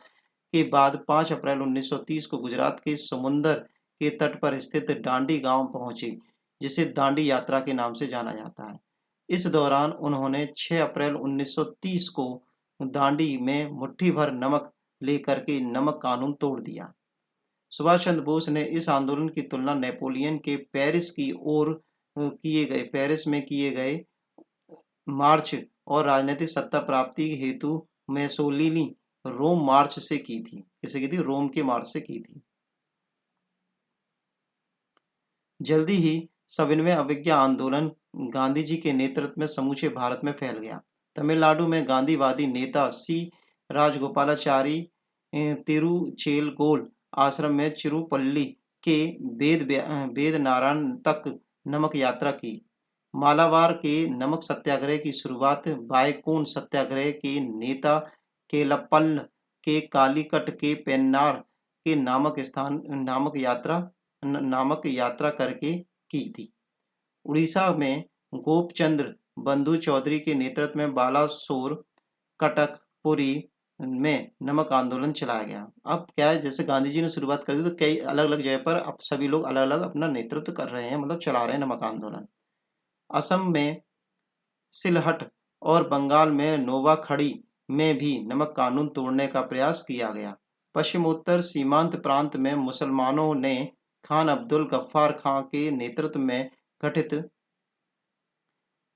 के बाद 5 अप्रैल 1930 को गुजरात के समुंदर के तट पर स्थित दांडी गांव पहुंचे, जिसे दांडी यात्रा के नाम से जाना जाता है। इस दौरान उन्होंने 6 अप्रैल 1930 को दांडी में मुट्ठी भर नमक लेकर के नमक कानून तोड़ दिया। सुभाष चंद्र बोस ने इस आंदोलन की तुलना नेपोलियन के पेरिस में किए गए मार्च और राजनीतिक सत्ता प्राप्ति हेतु मैसोलिनी रोम मार्च से की थी। किसे की थी? रोम के मार्च से की थी। जल्दी ही सविनय अवज्ञा आंदोलन गांधी जी के नेतृत्व में समूचे भारत में फैल गया। तमिलनाडु में गांधीवादी नेता सी राजगोपालाचारी तिरुचेलगोल आश्रम में चिरुपल्ली के वेद नारायण तक नमक यात्रा की। मालाबार के नमक सत्याग्रह की शुरुआत बायकोन सत्याग्रह के नेता केलप्पल के कालीकट के पेन्नार के नामक यात्रा करके की थी। उड़ीसा में गोपचंद्र बंधु चौधरी के नेतृत्व में बालासोर, कटक, पुरी में नमक आंदोलन चलाया गया। अब क्या है, जैसे गांधी जी ने शुरुआत कर दी तो कई अलग अलग जगह पर अब सभी लोग अलग अलग अपना नेतृत्व कर रहे हैं, मतलब चला रहे हैं नमक आंदोलन। असम में सिलहट और बंगाल में नोवाखड़ी में भी नमक कानून तोड़ने का प्रयास किया गया। पश्चिमोत्तर सीमांत प्रांत में मुसलमानों ने खान अब्दुल गफ्फार खां के नेतृत्व में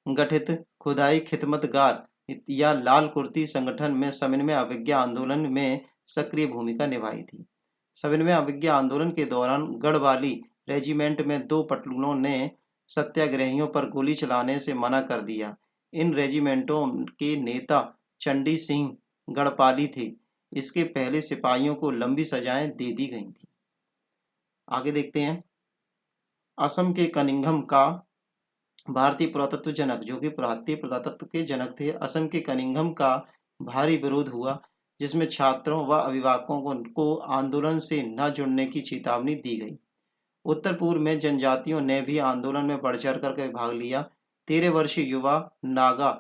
गठित खुदाई खिदमतगार या लाल कुर्ती संगठन में सविनय अवज्ञा आंदोलन में सक्रिय भूमिका निभाई थी। सविनय अवज्ञा आंदोलन के दौरान गढ़वाली रेजिमेंट में 2 पटलूनों ने सत्याग्रहियों पर गोली चलाने से मना कर दिया। इन रेजिमेंटों के नेता चंडी सिंह गढ़पाली थे। इसके पहले सिपाहियों को लंबी सजाएं दे दी गई थी। आगे देखते हैं। असम के कनिंघम का भारतीय पुरातत्व जनक, जो कि भारतीय पुरातत्व के जनक थे, असम के कनिंघम का भारी विरोध हुआ, जिसमें छात्रों व अभिभावकों को आंदोलन से न जुड़ने की चेतावनी दी गई। उत्तर पूर्व में जनजातियों ने भी आंदोलन में बढ़ चढ़ कर भाग लिया। 13 वर्षीय युवा नागा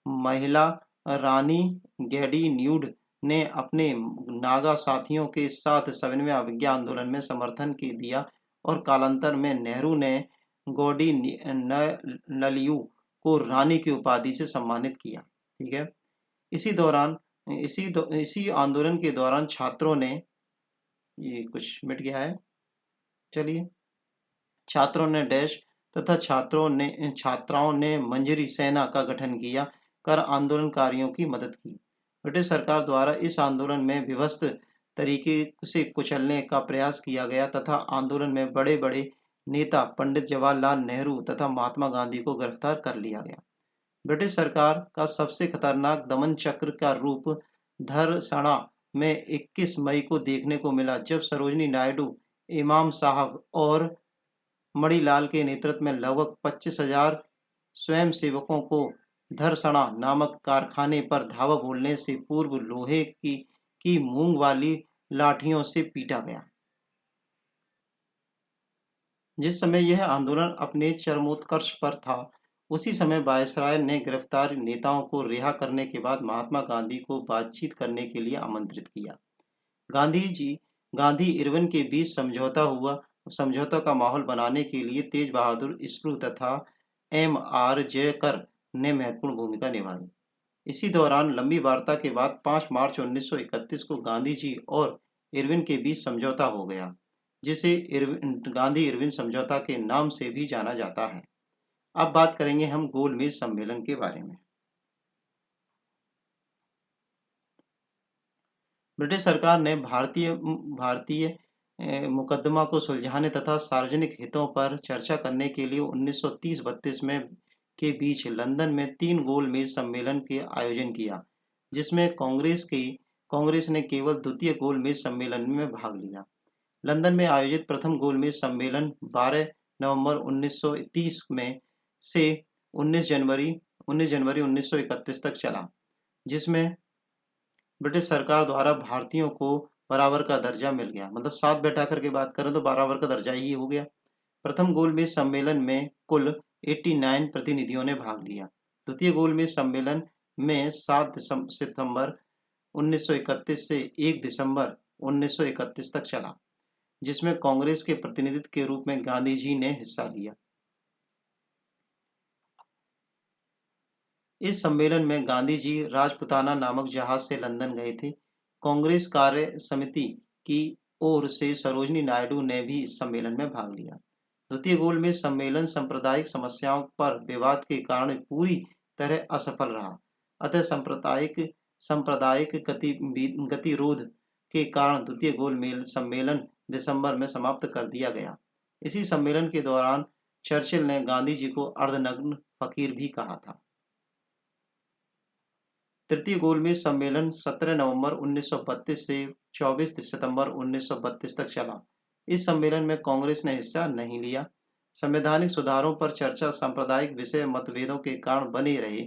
महिला रानी गैडी न्यूड ने अपने नागा साथियों के साथ सविनय अवज्ञा आंदोलन में समर्थन दिया और कालांतर में नेहरू ने गौडी नलियू को रानी की उपाधि से सम्मानित किया। ठीक है, इसी आंदोलन के दौरान छात्रों ने, ये कुछ मिट गया है, चलिए, छात्रों ने तथा छात्राओं ने मंजरी सेना का गठन किया कर आंदोलनकारियों की मदद की। ब्रिटिश सरकार द्वारा इस आंदोलन में विभत्स तरीके से कुचलने का प्रयास किया गया तथा आंदोलन में बड़े बड़े नेता पंडित जवाहरलाल नेहरू तथा महात्मा गांधी को गिरफ्तार कर लिया गया। ब्रिटिश सरकार का सबसे खतरनाक दमन चक्र का रूप धरसड़ा में 21 मई को देखने को मिला, जब सरोजनी नायडू, इमाम साहब और मणिलाल के नेतृत्व में लगभग 25,000 स्वयंसेवकों को धरसड़ा नामक कारखाने पर धावा बोलने से पूर्व लोहे की मूंग वाली लाठियों से पीटा गया। जिस समय यह आंदोलन अपने चरमोत्कर्ष पर था, उसी समय वायसराय ने गिरफ्तार नेताओं को रिहा करने के बाद महात्मा गांधी को बातचीत करने के लिए आमंत्रित किया। गांधी इरविन के बीच समझौता हुआ समझौता का माहौल बनाने के लिए तेज बहादुर स्प्रू तथा M.R. जयकर ने महत्वपूर्ण भूमिका निभाई। इसी दौरान लंबी वार्ता के बाद 5 मार्च 1931 को गांधी जी और इरविन के बीच समझौता हो गया, जिसे गांधी इरविन समझौता के नाम से भी जाना जाता है। अब बात करेंगे हम गोलमेज सम्मेलन के बारे में। ब्रिटिश सरकार ने भारतीय मुकदमा को सुलझाने तथा सार्वजनिक हितों पर चर्चा करने के लिए 1930-32 में के बीच लंदन में 3 गोलमेज सम्मेलन के आयोजन किया, जिसमें कांग्रेस ने केवल द्वितीय गोलमेज सम्मेलन में भाग लिया। लंदन में आयोजित प्रथम गोलमेज सम्मेलन 12 नवंबर 1930 में से 19 जनवरी 1931 तक चला, जिसमें ब्रिटिश सरकार द्वारा भारतीयों को बराबर का दर्जा मिल गया। मतलब साथ बैठाकर के बात करें तो बराबर का दर्जा ही हो गया। प्रथम गोलमेज सम्मेलन में कुल 89 प्रतिनिधियों ने भाग लिया। द्वितीय गोलमेज सम्मेलन में 7 सितंबर 1931 से 1 दिसंबर 1931 तक चला, जिसमें कांग्रेस के प्रतिनिधित्व के रूप में गांधी जी ने हिस्सा लिया। इस सम्मेलन में गांधी जी राजपुताना नामक जहाज से लंदन गए थे। कांग्रेस कार्य समिति की ओर से सरोजिनी नायडू ने भी इस सम्मेलन में भाग लिया। द्वितीय गोलमेज सम्मेलन सांप्रदायिक समस्याओं पर विवाद के कारण पूरी तरह असफल रहा। अतः सांप्रदायिक गतिरोध के कारण द्वितीय गोलमेज सम्मेलन दिसंबर में समाप्त कर दिया गया। इसी सम्मेलन के दौरान चर्चिल ने गांधी जी को अर्धनग्न फकीर भी कहा था। तृतीय गोलमेज सम्मेलन 17 नवंबर 1932 से 24 सितंबर 1932 तक चला। इस सम्मेलन में कांग्रेस ने हिस्सा नहीं लिया। संवैधानिक सुधारों पर चर्चा सांप्रदायिक विषय मतभेदों के कारण बने रहे।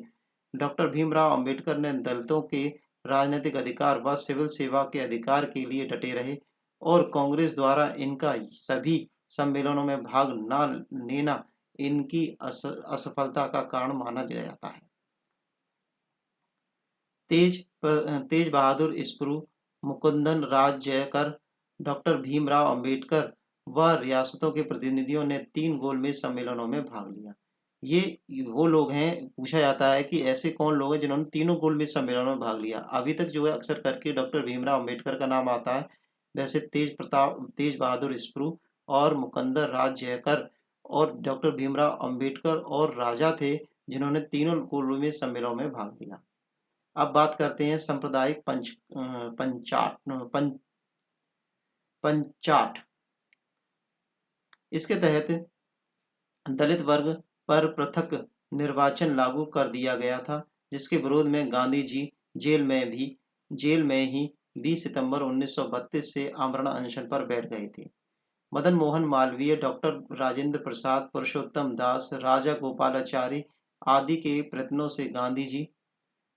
डॉक्टर भीमराव अंबेडकर ने दलितों के राजनीतिक अधिकार व सिविल सेवा के अधिकार के लिए डटे रहे और कांग्रेस द्वारा इनका सभी सम्मेलनों में भाग न लेना इनकी असफलता का कारण माना जाता है। तेज बहादुर स्प्रू, मुकुंदन राज जयकर, डॉक्टर भीमराव अंबेडकर व रियासतों के प्रतिनिधियों ने 3 गोलमेज सम्मेलनों में भाग लिया। ये वो लोग हैं, पूछा जाता है कि ऐसे कौन लोग हैं जिन्होंने तीनों गोलमेज सम्मेलनों में भाग लिया। अभी तक जो है अक्सर करके डॉक्टर भीमराव अंबेडकर का नाम आता है। वैसे तेज बहादुर स्प्रू और मुकुंदन राज जयकर और डॉक्टर भीमराव अंबेडकर और राजा थे जिन्होंने तीनों गोलमेज सम्मेलनों में भाग लिया। अब बात करते हैं सांप्रदायिक पंचाट। इसके तहत दलित वर्ग पर पृथक निर्वाचन लागू कर दिया गया था, जिसके विरोध में गांधी जी जेल में ही 20 सितंबर 1932 से आमरण अनशन पर बैठ गए थे। मदन मोहन मालवीय, डॉक्टर राजेंद्र प्रसाद, पुरुषोत्तम दास, राजा गोपालाचारी आदि के प्रयत्नों से गांधी जी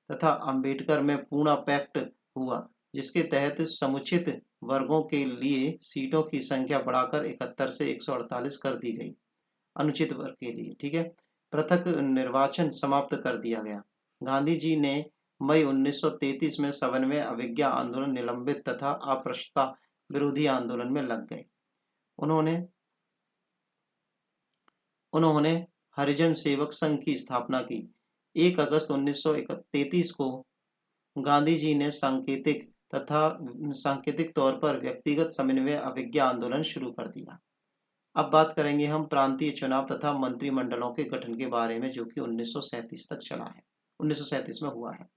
तथा अंबेडकर में पूना पैक्ट हुआ, जिसके तहत समुचित वर्गों के लिए सीटों की संख्या बढ़ाकर 71 से 148 कर दी गई। अनुचित वर्ग के लिए, ठीक है, पृथक निर्वाचन समाप्त कर दिया गया। गांधी जी ने मई 1933 में 97वें अवज्ञा आंदोलन निलंबित तथा अस्पृश्यता विरोधी आंदोलन में लग गए। उन्होंने हरिजन सेवक संघ की स्थापना की। 1 अगस्त 1933 को गांधी जी ने सांकेतिक तौर पर व्यक्तिगत समन्वय अवज्ञा आंदोलन शुरू कर दिया। अब बात करेंगे हम प्रांतीय चुनाव तथा मंत्रिमंडलों के गठन के बारे में, जो कि 1937 तक चला है, 1937 में हुआ है।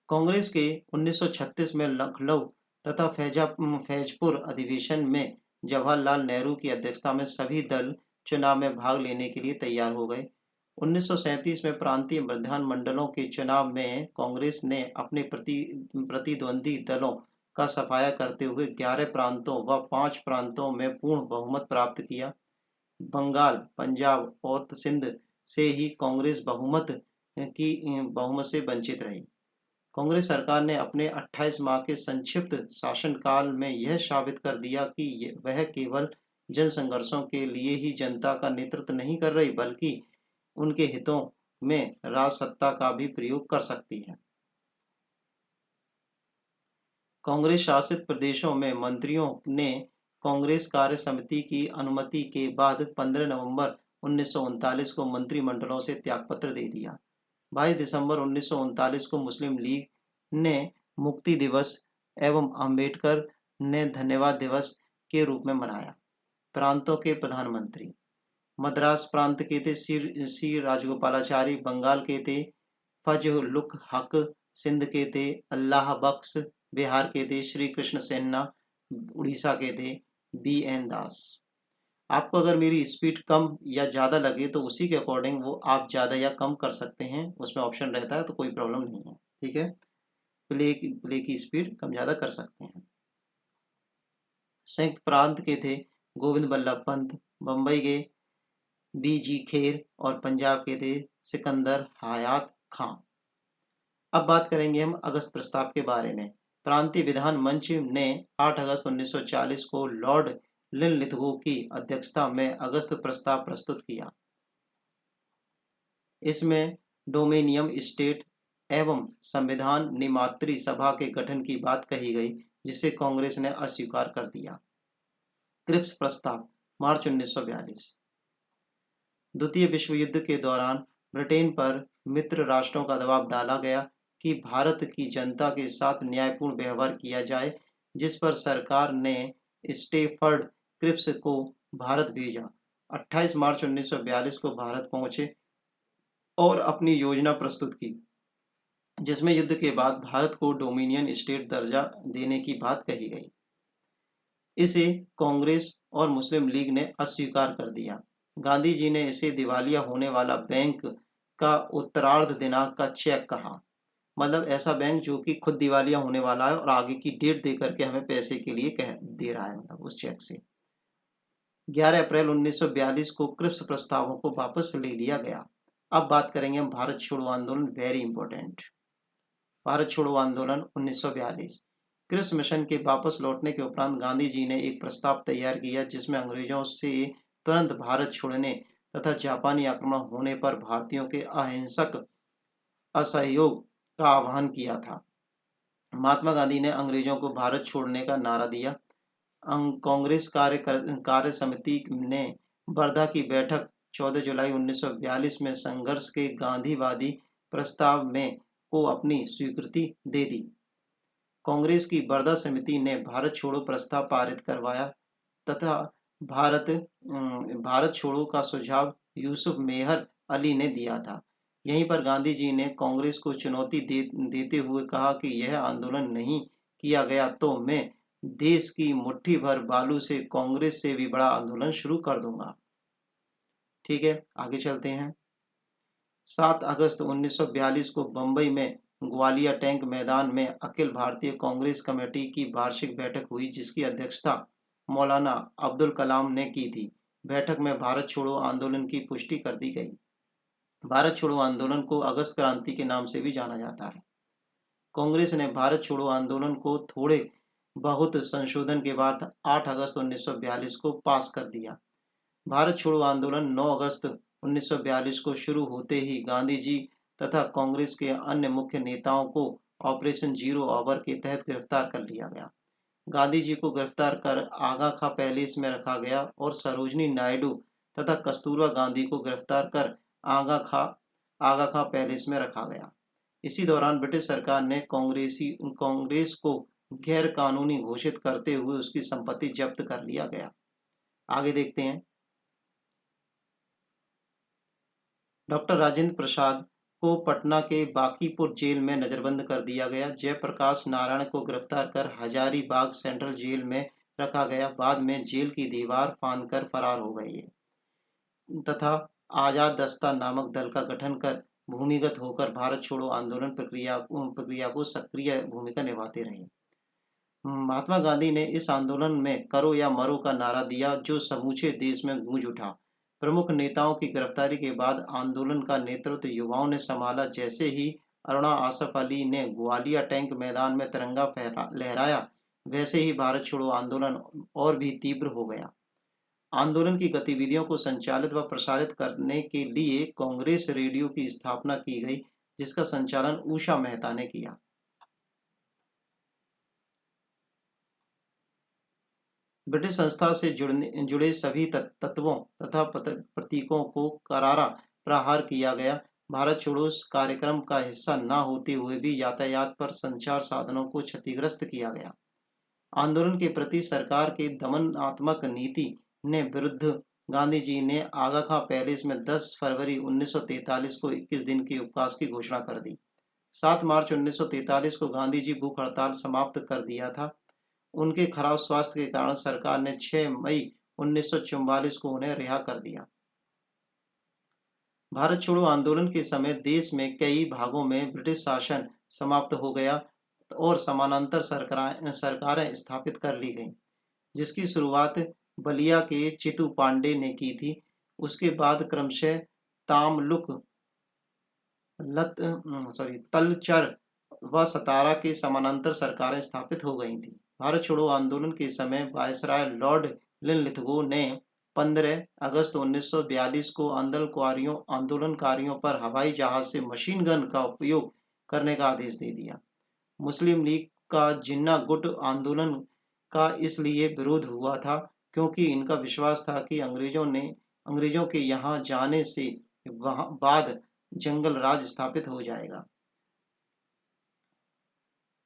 कांग्रेस के 1936 में लखनऊ तथा फैजपुर अधिवेशन में जवाहरलाल नेहरू की अध्यक्षता में सभी दल चुनाव में भाग लेने के लिए तैयार हो गए। 1937 में प्रांतीय विधानमंडलों के चुनाव में कांग्रेस ने अपने प्रतिद्वंदी दलों का सफाया करते हुए 11 प्रांतों व 5 प्रांतों में पूर्ण बहुमत प्राप्त किया। बंगाल, पंजाब और सिंध से ही कांग्रेस बहुमत से वंचित रही। कांग्रेस सरकार ने अपने 28 माह के संक्षिप्त शासनकाल में यह साबित कर दिया कि वह केवल जन संघर्षों के लिए ही जनता का नेतृत्व नहीं कर रही, बल्कि उनके हितों में राज सत्ता का भी प्रयोग कर सकती है। कांग्रेस शासित प्रदेशों में मंत्रियों ने कांग्रेस कार्य समिति की अनुमति के बाद 15 नवंबर 1939 को मंत्रिमंडलों से त्यागपत्र दे दिया। 22 दिसंबर 1939 को मुस्लिम लीग ने मुक्ति दिवस एवं अंबेडकर ने धन्यवाद दिवस के रूप में मनाया। प्रांतों के प्रधानमंत्री मद्रास प्रांत के थे सी राजगोपालाचारी, बंगाल के थे फजलुल हक, सिंध के थे अल्लाह बख्श, बिहार के थे श्री कृष्ण सेन्ना, उड़ीसा के थे BN दास। आपको अगर मेरी स्पीड कम या ज़्यादा लगे तो उसी के अकॉर्डिंग वो आप ज़्यादा या कम कर सकते हैं, उसमें ऑप्शन रहता है, तो कोई प्रॉब्लम नहीं है। ठीक है, प्ले की स्पीड कम ज़्यादा कर सकते हैं। संयुक्त प्रांत के थे गोविंद बल्लभ पंत, बम्बई के BG खेर और पंजाब के थे सिकंदर हयात खां। अब बात करेंगे हम अगस्त प्रस्ताव के बारे में। प्रांतीय विधान मंच ने 8 अगस्त 1940 को लॉर्ड लिनलिथगो की अध्यक्षता में अगस्त प्रस्ताव प्रस्तुत किया। इसमें डोमिनियन स्टेट एवं संविधान निमात्री सभा के गठन की बात कही गई, जिसे कांग्रेस ने अस्वीकार कर दिया। क्रिप्स प्रस्ताव मार्च 1942। द्वितीय विश्व युद्ध के दौरान ब्रिटेन पर मित्र राष्ट्रों का दबाव डाला गया कि भारत की जनता के साथ न्यायपूर्ण व्यवहार किया जाए, जिस पर सरकार ने स्टेफर्ड क्रिप्स को भारत भेजा। 28 मार्च 1942 को भारत पहुंचे और अपनी योजना प्रस्तुत की, जिसमें युद्ध के बाद भारत को डोमिनियन स्टेट दर्जा देने की बात कही गई। इसे कांग्रेस और मुस्लिम लीग ने अस्वीकार कर दिया। गांधी जी ने इसे दिवालिया होने वाला बैंक का उत्तरार्ध दिनांक का चेक कहा। मतलब ऐसा बैंक जो कि खुद दिवालिया होने वाला है और आगे की डेट दे करके हमें पैसे के लिए कह दे रहा है, मतलब उस चेक से। 11 अप्रैल 1942 को क्रिप्स प्रस्तावों को वापस ले लिया गया। अब बात करेंगे हम भारत छोड़ो आंदोलन, वेरी इंपॉर्टेंट। भारत छोड़ो आंदोलन 1942। क्रिप्स मिशन के वापस लौटने के उपरांत गांधी जी ने एक प्रस्ताव तैयार किया, जिसमें अंग्रेजों से तुरंत भारत छोड़ने तथा जापानी आक्रमण होने पर भारतीयों के अहिंसक असहयोग का आह्वान किया था। महात्मा गांधी ने अंग्रेजों को भारत छोड़ने का नारा दिया। कांग्रेस कार्य समिति ने वर्धा की बैठक 14 जुलाई 1942 में संघर्ष के गांधीवादी प्रस्ताव में को अपनी स्वीकृति दे दी। कांग्रेस की वर्धा समिति ने भारत छोड़ो प्रस्ताव पारित करवाया तथा भारत छोड़ो का सुझाव यूसुफ मेहर अली ने दिया था। यहीं पर गांधी जी ने कांग्रेस को चुनौती देते हुए कहा कि यह आंदोलन नहीं किया गया तो मैं देश की मुट्ठी भर बालू से कांग्रेस से भी बड़ा आंदोलन शुरू कर दूंगा। ठीक है, आगे चलते हैं। 7 अगस्त 1942 को बंबई में ग्वालिया टैंक मैदान में अखिल भारतीय कांग्रेस कमेटी की वार्षिक बैठक हुई, जिसकी अध्यक्षता मौलाना अब्दुल कलाम ने की थी। बैठक में भारत छोड़ो आंदोलन की पुष्टि कर दी गई। भारत छोड़ो आंदोलन को अगस्त क्रांति के नाम से भी जाना जाता है। कांग्रेस ने भारत छोड़ो आंदोलन को थोड़े बहुत संशोधन के बाद 8 अगस्त 1942 को पास कर दिया। भारत छोड़ो आंदोलन 9 अगस्त 1942 को शुरू होते ही गांधी जी तथा कांग्रेस के अन्य मुख्य नेताओं को ऑपरेशन जीरो आवर के तहत गिरफ्तार कर लिया गया। गांधी जी को गिरफ्तार कर आगा खां पैलेस में रखा गया और सरोजनी नायडू तथा कस्तूरबा गांधी को गिरफ्तार कर आगा खां पैलेस में रखा गया। इसी दौरान ब्रिटिश सरकार ने कांग्रेस को गैर कानूनी घोषित करते हुए उसकी संपत्ति जब्त कर लिया गया। आगे देखते हैं। डॉक्टर राजेंद्र प्रसाद को पटना के बांकीपुर जेल में नजरबंद कर दिया गया। जयप्रकाश नारायण को गिरफ्तार कर हजारीबाग सेंट्रल जेल में रखा गया। बाद में जेल की दीवार फांदकर फरार हो गए तथा आजाद दस्ता नामक दल का गठन कर भूमिगत होकर भारत छोड़ो आंदोलन प्रक्रिया को सक्रिय भूमिका निभाते रहे। महात्मा गांधी ने इस आंदोलन में करो या मरो का नारा दिया, जो समूचे देश में गूंज उठा। प्रमुख नेताओं की गिरफ्तारी के बाद आंदोलन का नेतृत्व युवाओं ने संभाला। जैसे ही अरुणा आसफ अली ने ग्वालिया टैंक मैदान में तिरंगा लहराया, वैसे ही भारत छोड़ो आंदोलन और भी तीव्र हो गया। आंदोलन की गतिविधियों को संचालित व प्रसारित करने के लिए कांग्रेस रेडियो की स्थापना की गई, जिसका संचालन उषा मेहता ने किया। ब्रिटिश संस्था से जुड़े सभी तत्वों तथा प्रतीकों को करारा प्रहार किया गया। भारत छोड़ो कार्यक्रम का हिस्सा न होते हुए भी यातायात पर संचार साधनों को क्षतिग्रस्त किया गया। आंदोलन के प्रति सरकार की दमनात्मक नीति ने विरुद्ध गांधी जी ने आगा खां पैलेस में 10 फरवरी 1943 को 21 दिन के उपवास की घोषणा कर दी। 7 मार्च 1943 को गांधी जी भूख हड़ताल समाप्त कर दिया था। उनके खराब स्वास्थ्य के कारण सरकार ने 6 मई 1944 को उन्हें रिहा कर दिया। भारत छोड़ो आंदोलन के समय देश में कई भागों में ब्रिटिश शासन समाप्त हो गया और समानांतर सरकारें स्थापित कर ली गईं, जिसकी शुरुआत बलिया के चितू पांडे ने की थी। उसके बाद क्रमशः तामलुक, तलचर व सतारा के समानांतर सरकारें स्थापित हो गई थी। भारत छोड़ो आंदोलन के समय वायसराय लॉर्ड लिनलिथगो ने 15 अगस्त 1942 को आंदोलनकारियों पर हवाई जहाज से मशीन गन का उपयोग करने का आदेश दे दिया। मुस्लिम लीग का जिन्ना गुट आंदोलन का इसलिए विरोध हुआ था क्योंकि इनका विश्वास था कि अंग्रेजों के यहाँ जाने से बाद जंगल राज स्थापित हो जाएगा।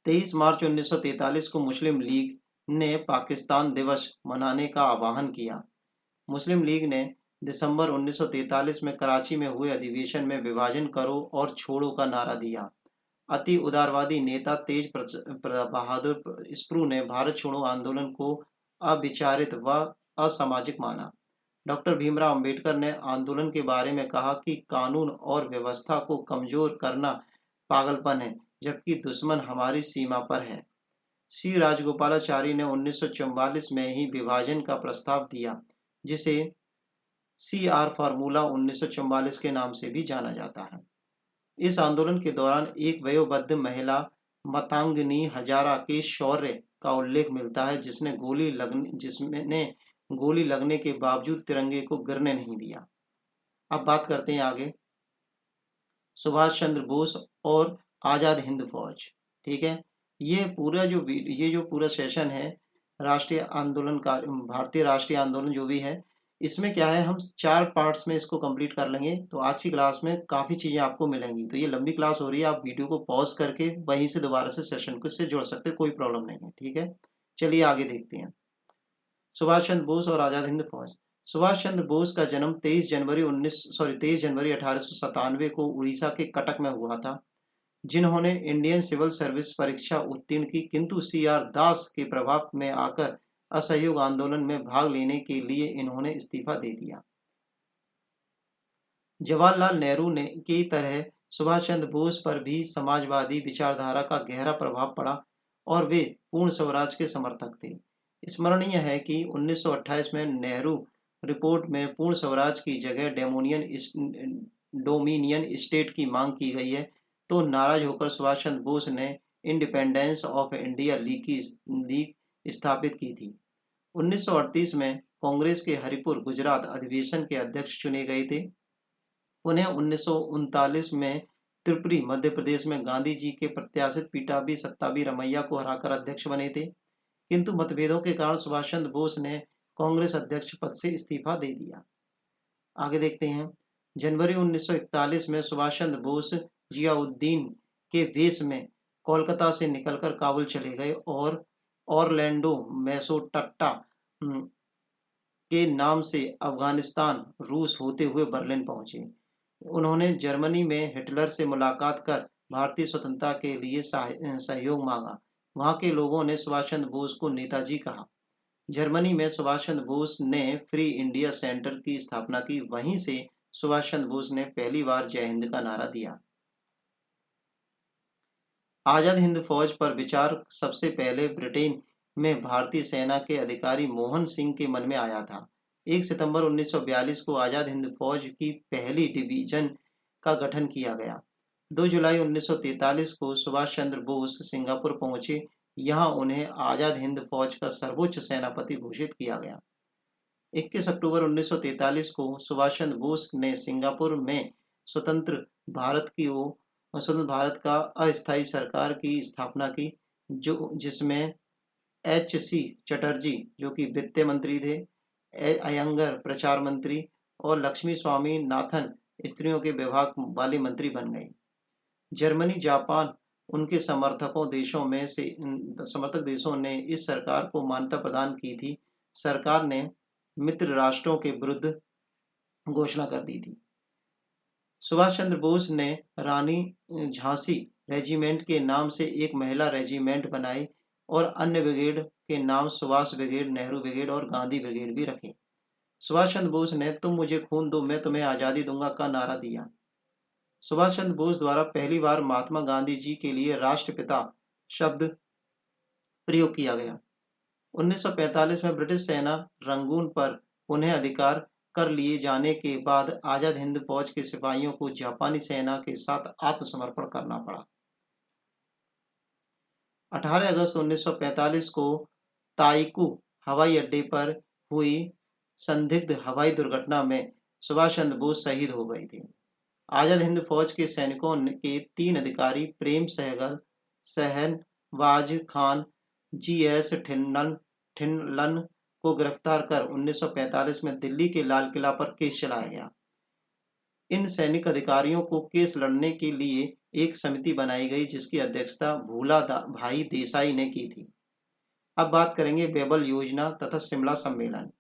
23 मार्च 1943 को मुस्लिम लीग ने पाकिस्तान दिवस मनाने का आह्वान किया। मुस्लिम लीग ने दिसंबर 1943 में कराची में हुए अधिवेशन में विभाजन करो और छोड़ो का नारा दिया। अति उदारवादी नेता तेज बहादुर स्प्रू ने भारत छोड़ो आंदोलन को अविचारित व असामाजिक माना। डॉक्टर भीमराव अंबेडकर ने आंदोलन के बारे में कहा कि कानून और व्यवस्था को कमजोर करना पागलपन है, जबकि दुश्मन हमारी सीमा पर है। सी राजगोपालाचारी ने 1944 में ही विभाजन का प्रस्ताव दिया, जिसे CR फार्मूला 1944 के नाम से भी जाना जाता है। इस आंदोलन के दौरान एक वयोवृद्ध महिला मातंगिनी हजारा के शौर्य का उल्लेख मिलता है, जिसने गोली लगने के बावजूद तिरंगे को गिरने नहीं दिया। अब बात करते हैं आगे सुभाष चंद्र बोस और आज़ाद हिंद फौज। ठीक है, ये जो पूरा सेशन है राष्ट्रीय आंदोलन का, भारतीय राष्ट्रीय आंदोलन जो भी है, इसमें क्या है, हम 4 पार्ट्स में इसको कंप्लीट कर लेंगे। तो आज की क्लास में काफ़ी चीज़ें आपको मिलेंगी। तो ये लंबी क्लास हो रही है, आप वीडियो को पॉज करके वहीं से दोबारा से सेशन को से जोड़ सकते, कोई प्रॉब्लम नहीं है। ठीक है, चलिए आगे देखते हैं। सुभाष चंद्र बोस और आज़ाद हिंद फौज। सुभाष चंद्र बोस का जन्म 23 जनवरी 1897 को उड़ीसा के कटक में हुआ था, जिन्होंने इंडियन सिविल सर्विस परीक्षा उत्तीर्ण की, किंतु CR दास के प्रभाव में आकर असहयोग आंदोलन में भाग लेने के लिए इन्होंने इस्तीफा दे दिया। जवाहरलाल नेहरू ने की तरह सुभाष चंद्र बोस पर भी समाजवादी विचारधारा का गहरा प्रभाव पड़ा और वे पूर्ण स्वराज के समर्थक थे। स्मरणीय है कि 1928 में नेहरू रिपोर्ट में पूर्ण स्वराज की जगह डोमिनियन स्टेट की मांग की गई है, तो नाराज होकर सुभाष चंद्र बोस ने इंडिपेंडेंस ऑफ इंडिया लीग स्थापित की थी। 1938 में कांग्रेस के हरिपुर गुजरात अधिवेशन के अध्यक्ष चुने गए थे। उन्हें 1939 में त्रिपुरी मध्य प्रदेश में गांधी जी के प्रत्याशित पीटाबी सत्ताबी रमैया को हराकर अध्यक्ष बने थे, किंतु मतभेदों के कारण सुभाष चंद्र बोस ने कांग्रेस अध्यक्ष पद से इस्तीफा दे दिया। आगे देखते हैं। जनवरी 1941 में सुभाष चंद्र बोस जियाउद्दीन के वेश में कोलकाता से निकलकर काबुल चले गए और ऑरलैंडो मैसोटट्टा के नाम से अफगानिस्तान रूस होते हुए बर्लिन पहुंचे। उन्होंने जर्मनी में हिटलर से मुलाकात कर भारतीय स्वतंत्रता के लिए सहयोग मांगा। वहां के लोगों ने सुभाष चंद्र बोस को नेताजी कहा। जर्मनी में सुभाष चंद्र बोस ने फ्री इंडिया सेंटर की स्थापना की। वहीं से सुभाष चंद्र बोस ने पहली बार जय हिंद का नारा दिया। आजाद हिंद फौज पर विचार सबसे पहले ब्रिटेन में भारतीय सेना के अधिकारी मोहन सिंह के मन में आया था। 1 सितंबर 1942 को आजाद हिंद फौज की पहली डिवीजन का गठन किया गया। 2 जुलाई 1943 को सुभाष चंद्र बोस सिंगापुर पहुंचे। यहां उन्हें आजाद हिंद फौज का सर्वोच्च सेनापति घोषित किया गया। 21 अक्टूबर 1943 को सुभाष चंद्र बोस ने सिंगापुर में स्वतंत्र भारत का अस्थायी सरकार की स्थापना की, जिसमें H.C. चटर्जी जो कि वित्त मंत्री थे, अयंगर प्रचार मंत्री और लक्ष्मी स्वामी नाथन स्त्रियों के विभाग वाले मंत्री बन गए। जर्मनी, जापान उनके समर्थक देशों ने इस सरकार को मान्यता प्रदान की थी। सरकार ने मित्र राष्ट्रों के विरुद्ध घोषणा कर दी थी। सुभाष चंद्र बोस ने रानी झांसी रेजिमेंट के नाम से एक महिला रेजिमेंट बनाई और अन्य ब्रिगेड के नाम सुभाष ब्रिगेड, नेहरू ब्रिगेड और गांधी ब्रिगेड भी रखे। सुभाष चंद्र बोस ने तुम मुझे खून दो मैं तुम्हें आज़ादी दूंगा का नारा दिया। सुभाष चंद्र बोस द्वारा पहली बार महात्मा गांधी जी के लिए राष्ट्रपिता शब्द प्रयोग किया गया। 1945 में ब्रिटिश सेना रंगून पर पुनः अधिकार कर लिए जाने के बाद आजाद हिंद फौज के सिपाहियों को जापानी सेना के साथ आत्मसमर्पण करना पड़ा। 18 अगस्त 1945 को ताइकू हवाई अड्डे पर हुई संदिग्ध हवाई दुर्घटना में सुभाष चंद्र बोस शहीद हो गए थे। आजाद हिंद फौज के सैनिकों के 3 अधिकारी प्रेम सहगल, शहनवाज खान, जी.एस. ठिल्लन को गिरफ्तार कर 1945 में दिल्ली के लाल किला पर केस चलाया गया। इन सैनिक अधिकारियों को केस लड़ने के लिए एक समिति बनाई गई जिसकी अध्यक्षता भूला भाई देसाई ने की थी। अब बात करेंगे बेबल योजना तथा शिमला सम्मेलन।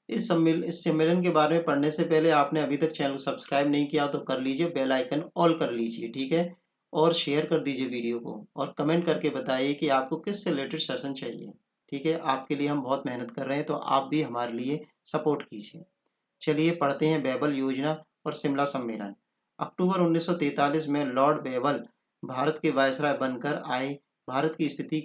इस सम्मेलन के बारे में पढ़ने से पहले आपने अभी तक चैनल को सब्सक्राइब नहीं किया तो कर लीजिए, बेल आइकन ऑल कर लीजिए, ठीक है, और शेयर कर दीजिए वीडियो को और कमेंट करके बताइए कि आपको किस से रिलेटेड सेशन चाहिए, ठीक है। आपके लिए हम बहुत मेहनत कर रहे हैं तो आप भी हमारे लिए सपोर्ट कीजिए। चलिए पढ़ते हैं बेबल योजना और शिमला सम्मेलन। अक्टूबर 1943 में लॉर्ड बेबल भारत के वायसराय बनकर आए। भारत की स्थिति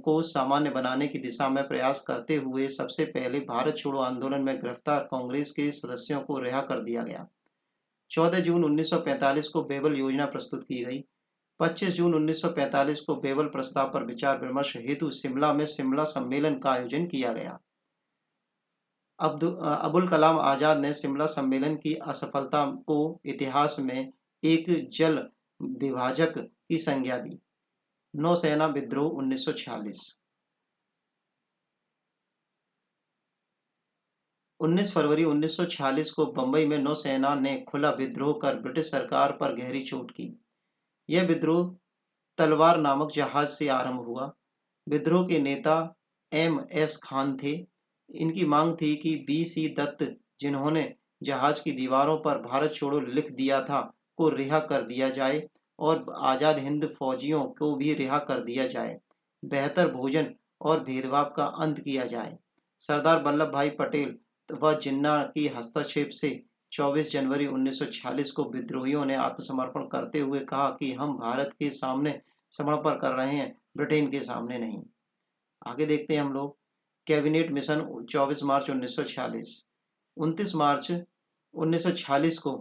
को सामान्य बनाने की दिशा में प्रयास करते हुए सबसे पहले भारत छोड़ो आंदोलन में गिरफ्तार कांग्रेस के सदस्यों को रिहा कर दिया गया। 14 जून 1945 को बेबल योजना प्रस्तुत की गई। 25 जून 1945 को बेबल प्रस्ताव पर विचार विमर्श हेतु शिमला में शिमला सम्मेलन का आयोजन किया गया। अबुल कलाम आजाद ने शिमला सम्मेलन की असफलता को इतिहास में एक जल विभाजक की संज्ञा दी। नौसेना विद्रोह 1946। 19 फरवरी 1946 को बंबई में नौसेना ने खुला विद्रोह कर ब्रिटिश सरकार पर गहरी चोट की। यह विद्रोह तलवार नामक जहाज से आरंभ हुआ। विद्रोह के नेता M.S. खान थे। इनकी मांग थी कि B.C. दत्त, जिन्होंने जहाज की दीवारों पर भारत छोड़ो लिख दिया था, को रिहा कर दिया जाए और आज़ाद हिंद फौजियों को भी रिहा कर दिया जाए। बेहतर भोजन और भेदभाव का अंत किया जाए। सरदार वल्लभ भाई पटेल व जिन्ना की हस्तक्षेप से 24 जनवरी 1946 को विद्रोहियों ने आत्मसमर्पण करते हुए कहा कि हम भारत के सामने समर्पण कर रहे हैं, ब्रिटेन के सामने नहीं। आगे देखते हैं हम लोग। कैबिनेट मिशन 24 मार्च 1946। 29 मार्च 1946 को,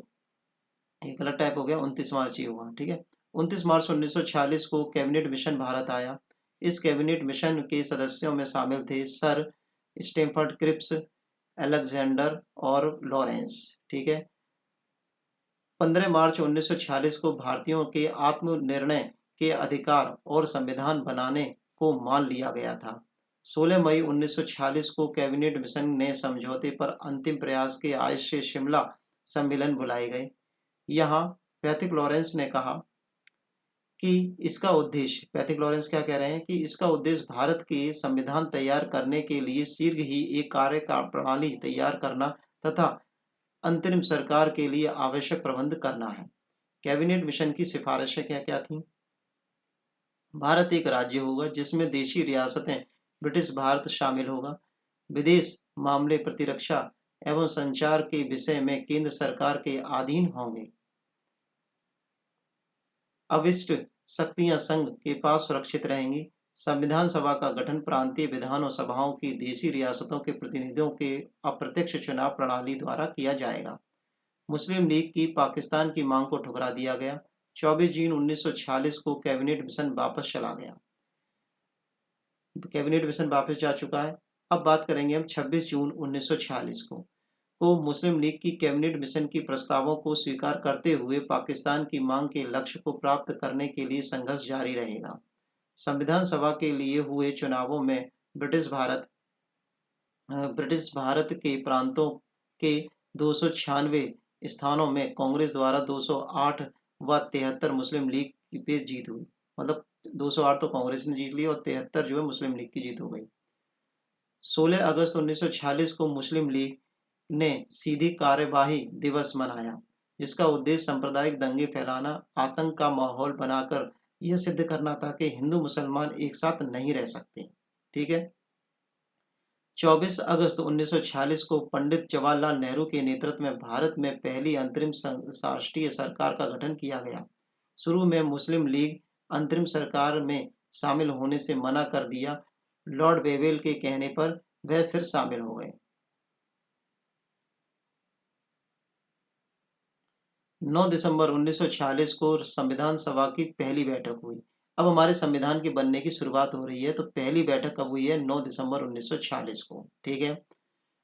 एक गलत टाइप हो गया, 29 मार्च ही हुआ, ठीक है। 29 मार्च 1946 को कैबिनेट मिशन भारत आया। इस कैबिनेट मिशन के सदस्यों में शामिल थे सर स्टैमफोर्ड क्रिप्स, अलेक्जेंडर और लॉरेंस, ठीक है। 15 मार्च 1946 को भारतीयों के आत्मनिर्णय के अधिकार और संविधान बनाने को मान लिया गया था। 16 मई 1946 को कैबिनेट मिशन ने समझौते पर अंतिम प्रयास के आय से शिमला सम्मेलन बुलाए गए। यहाँ पैथिक लॉरेंस ने कहा कि इसका उद्देश्य, पैथिक लॉरेंस क्या कह रहे हैं कि इसका उद्देश्य भारत के संविधान तैयार करने के लिए शीघ्र ही एक कार्यप्रणाली तैयार करना तथा अंतरिम सरकार के लिए आवश्यक प्रबंध करना है। कैबिनेट मिशन की सिफारिशें क्या क्या थीं? भारत एक राज्य होगा जिसमें देशी रियासतें ब्रिटिश भारत शामिल होगा। विदेश मामले, प्रतिरक्षा एवं संचार के विषय में केंद्र सरकार के अधीन होंगे। अविष्ट शक्तियां संघ के पास सुरक्षित रहेंगी। संविधान सभा का गठन प्रांतीय विधानों सभाओं की देशी रियासतों के प्रतिनिधियों के अप्रत्यक्ष चुनाव प्रणाली द्वारा किया जाएगा। मुस्लिम लीग की पाकिस्तान की मांग को ठुकरा दिया गया। 24 जून 1946 को कैबिनेट मिशन वापस चला गया। कैबिनेट मिशन वापस जा चुका है। अब बात करेंगे हम 26 जून 1946 को मुस्लिम लीग की कैबिनेट मिशन की प्रस्तावों को स्वीकार करते हुए पाकिस्तान की मांग के लक्ष्य को प्राप्त करने के लिए संघर्ष जारी रहेगा। संविधान सभा के लिए हुए चुनावों में ब्रिटिश भारत के प्रांतों के 296 स्थानों में कांग्रेस द्वारा 208 व 73 मुस्लिम लीग पे जीत हुई। मतलब 208 तो कांग्रेस ने जीत ली और 73 जो है मुस्लिम लीग की जीत हो गई। 16 अगस्त 1946 को मुस्लिम लीग ने सीधी कार्यवाही दिवस मनाया, जिसका उद्देश्य सांप्रदायिक दंगे फैलाना, आतंक का माहौल बनाकर यह सिद्ध करना था कि हिंदू मुसलमान एक साथ नहीं रह सकते। ठीक है। 24 अगस्त 1946 को पंडित जवाहरलाल नेहरू के नेतृत्व में भारत में पहली अंतरिम राष्ट्रीय सरकार का गठन किया गया। शुरू में मुस्लिम लीग अंतरिम सरकार में शामिल होने से मना कर दिया। लॉर्ड वेवेल के कहने पर वह फिर शामिल हो गए। 9 दिसंबर 1946 को संविधान सभा की पहली बैठक हुई। अब हमारे संविधान के बनने की शुरुआत हो रही है, तो पहली बैठक कब हुई है? 9 दिसंबर 1946 को। ठीक है।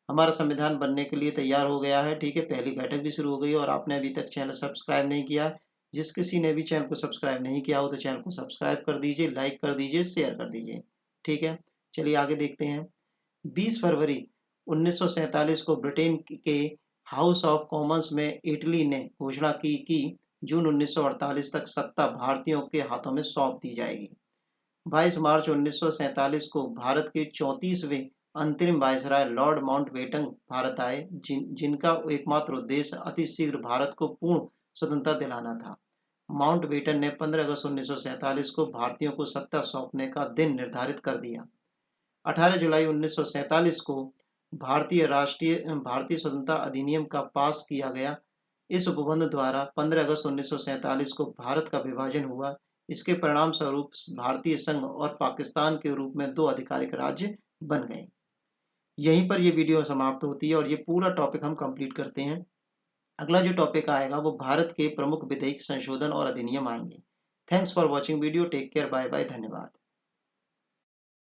हमारा संविधान बनने के लिए तैयार हो गया है। ठीक है। पहली बैठक भी शुरू हो गई और आपने अभी तक चैनल सब्सक्राइब नहीं किया, जिस किसी ने भी चैनल को सब्सक्राइब नहीं किया हो तो चैनल को सब्सक्राइब कर दीजिए, लाइक कर दीजिए, शेयर कर दीजिए। ठीक है। चलिए आगे देखते हैं। 20 फरवरी 1947 को ब्रिटेन के हाउस ऑफ कॉमन्स में इटली ने घोषणा की कि जून 1948 तक सत्ता भारतीयों के हाथों में सौंप दी जाएगी। 22 मार्च 1947 को भारत के 34वें अंतरिम वायसराय लॉर्ड माउंटबेटन भारत आए, जिनका एकमात्र उद्देश्य अतिशीघ्र भारत को पूर्ण स्वतंत्रता दिलाना था। माउंटबेटन ने 15 अगस्त 1947 को भारतीयों को सत्ता सौंपने का दिन निर्धारित कर दिया। 18 जुलाई 1947 को भारतीय स्वतंत्रता अधिनियम का पास किया गया। इस उपबंध द्वारा 15 अगस्त 1947 को भारत का विभाजन हुआ। इसके परिणाम स्वरूप भारतीय संघ और पाकिस्तान के रूप में दो आधिकारिक राज्य बन गए। यहीं पर यह वीडियो समाप्त होती है और ये पूरा टॉपिक हम कंप्लीट करते हैं। अगला जो टॉपिक आएगा वो भारत के प्रमुख विधायिक संशोधन और अधिनियम आएंगे। Thanks for watching video. Take care. Bye bye. धन्यवाद।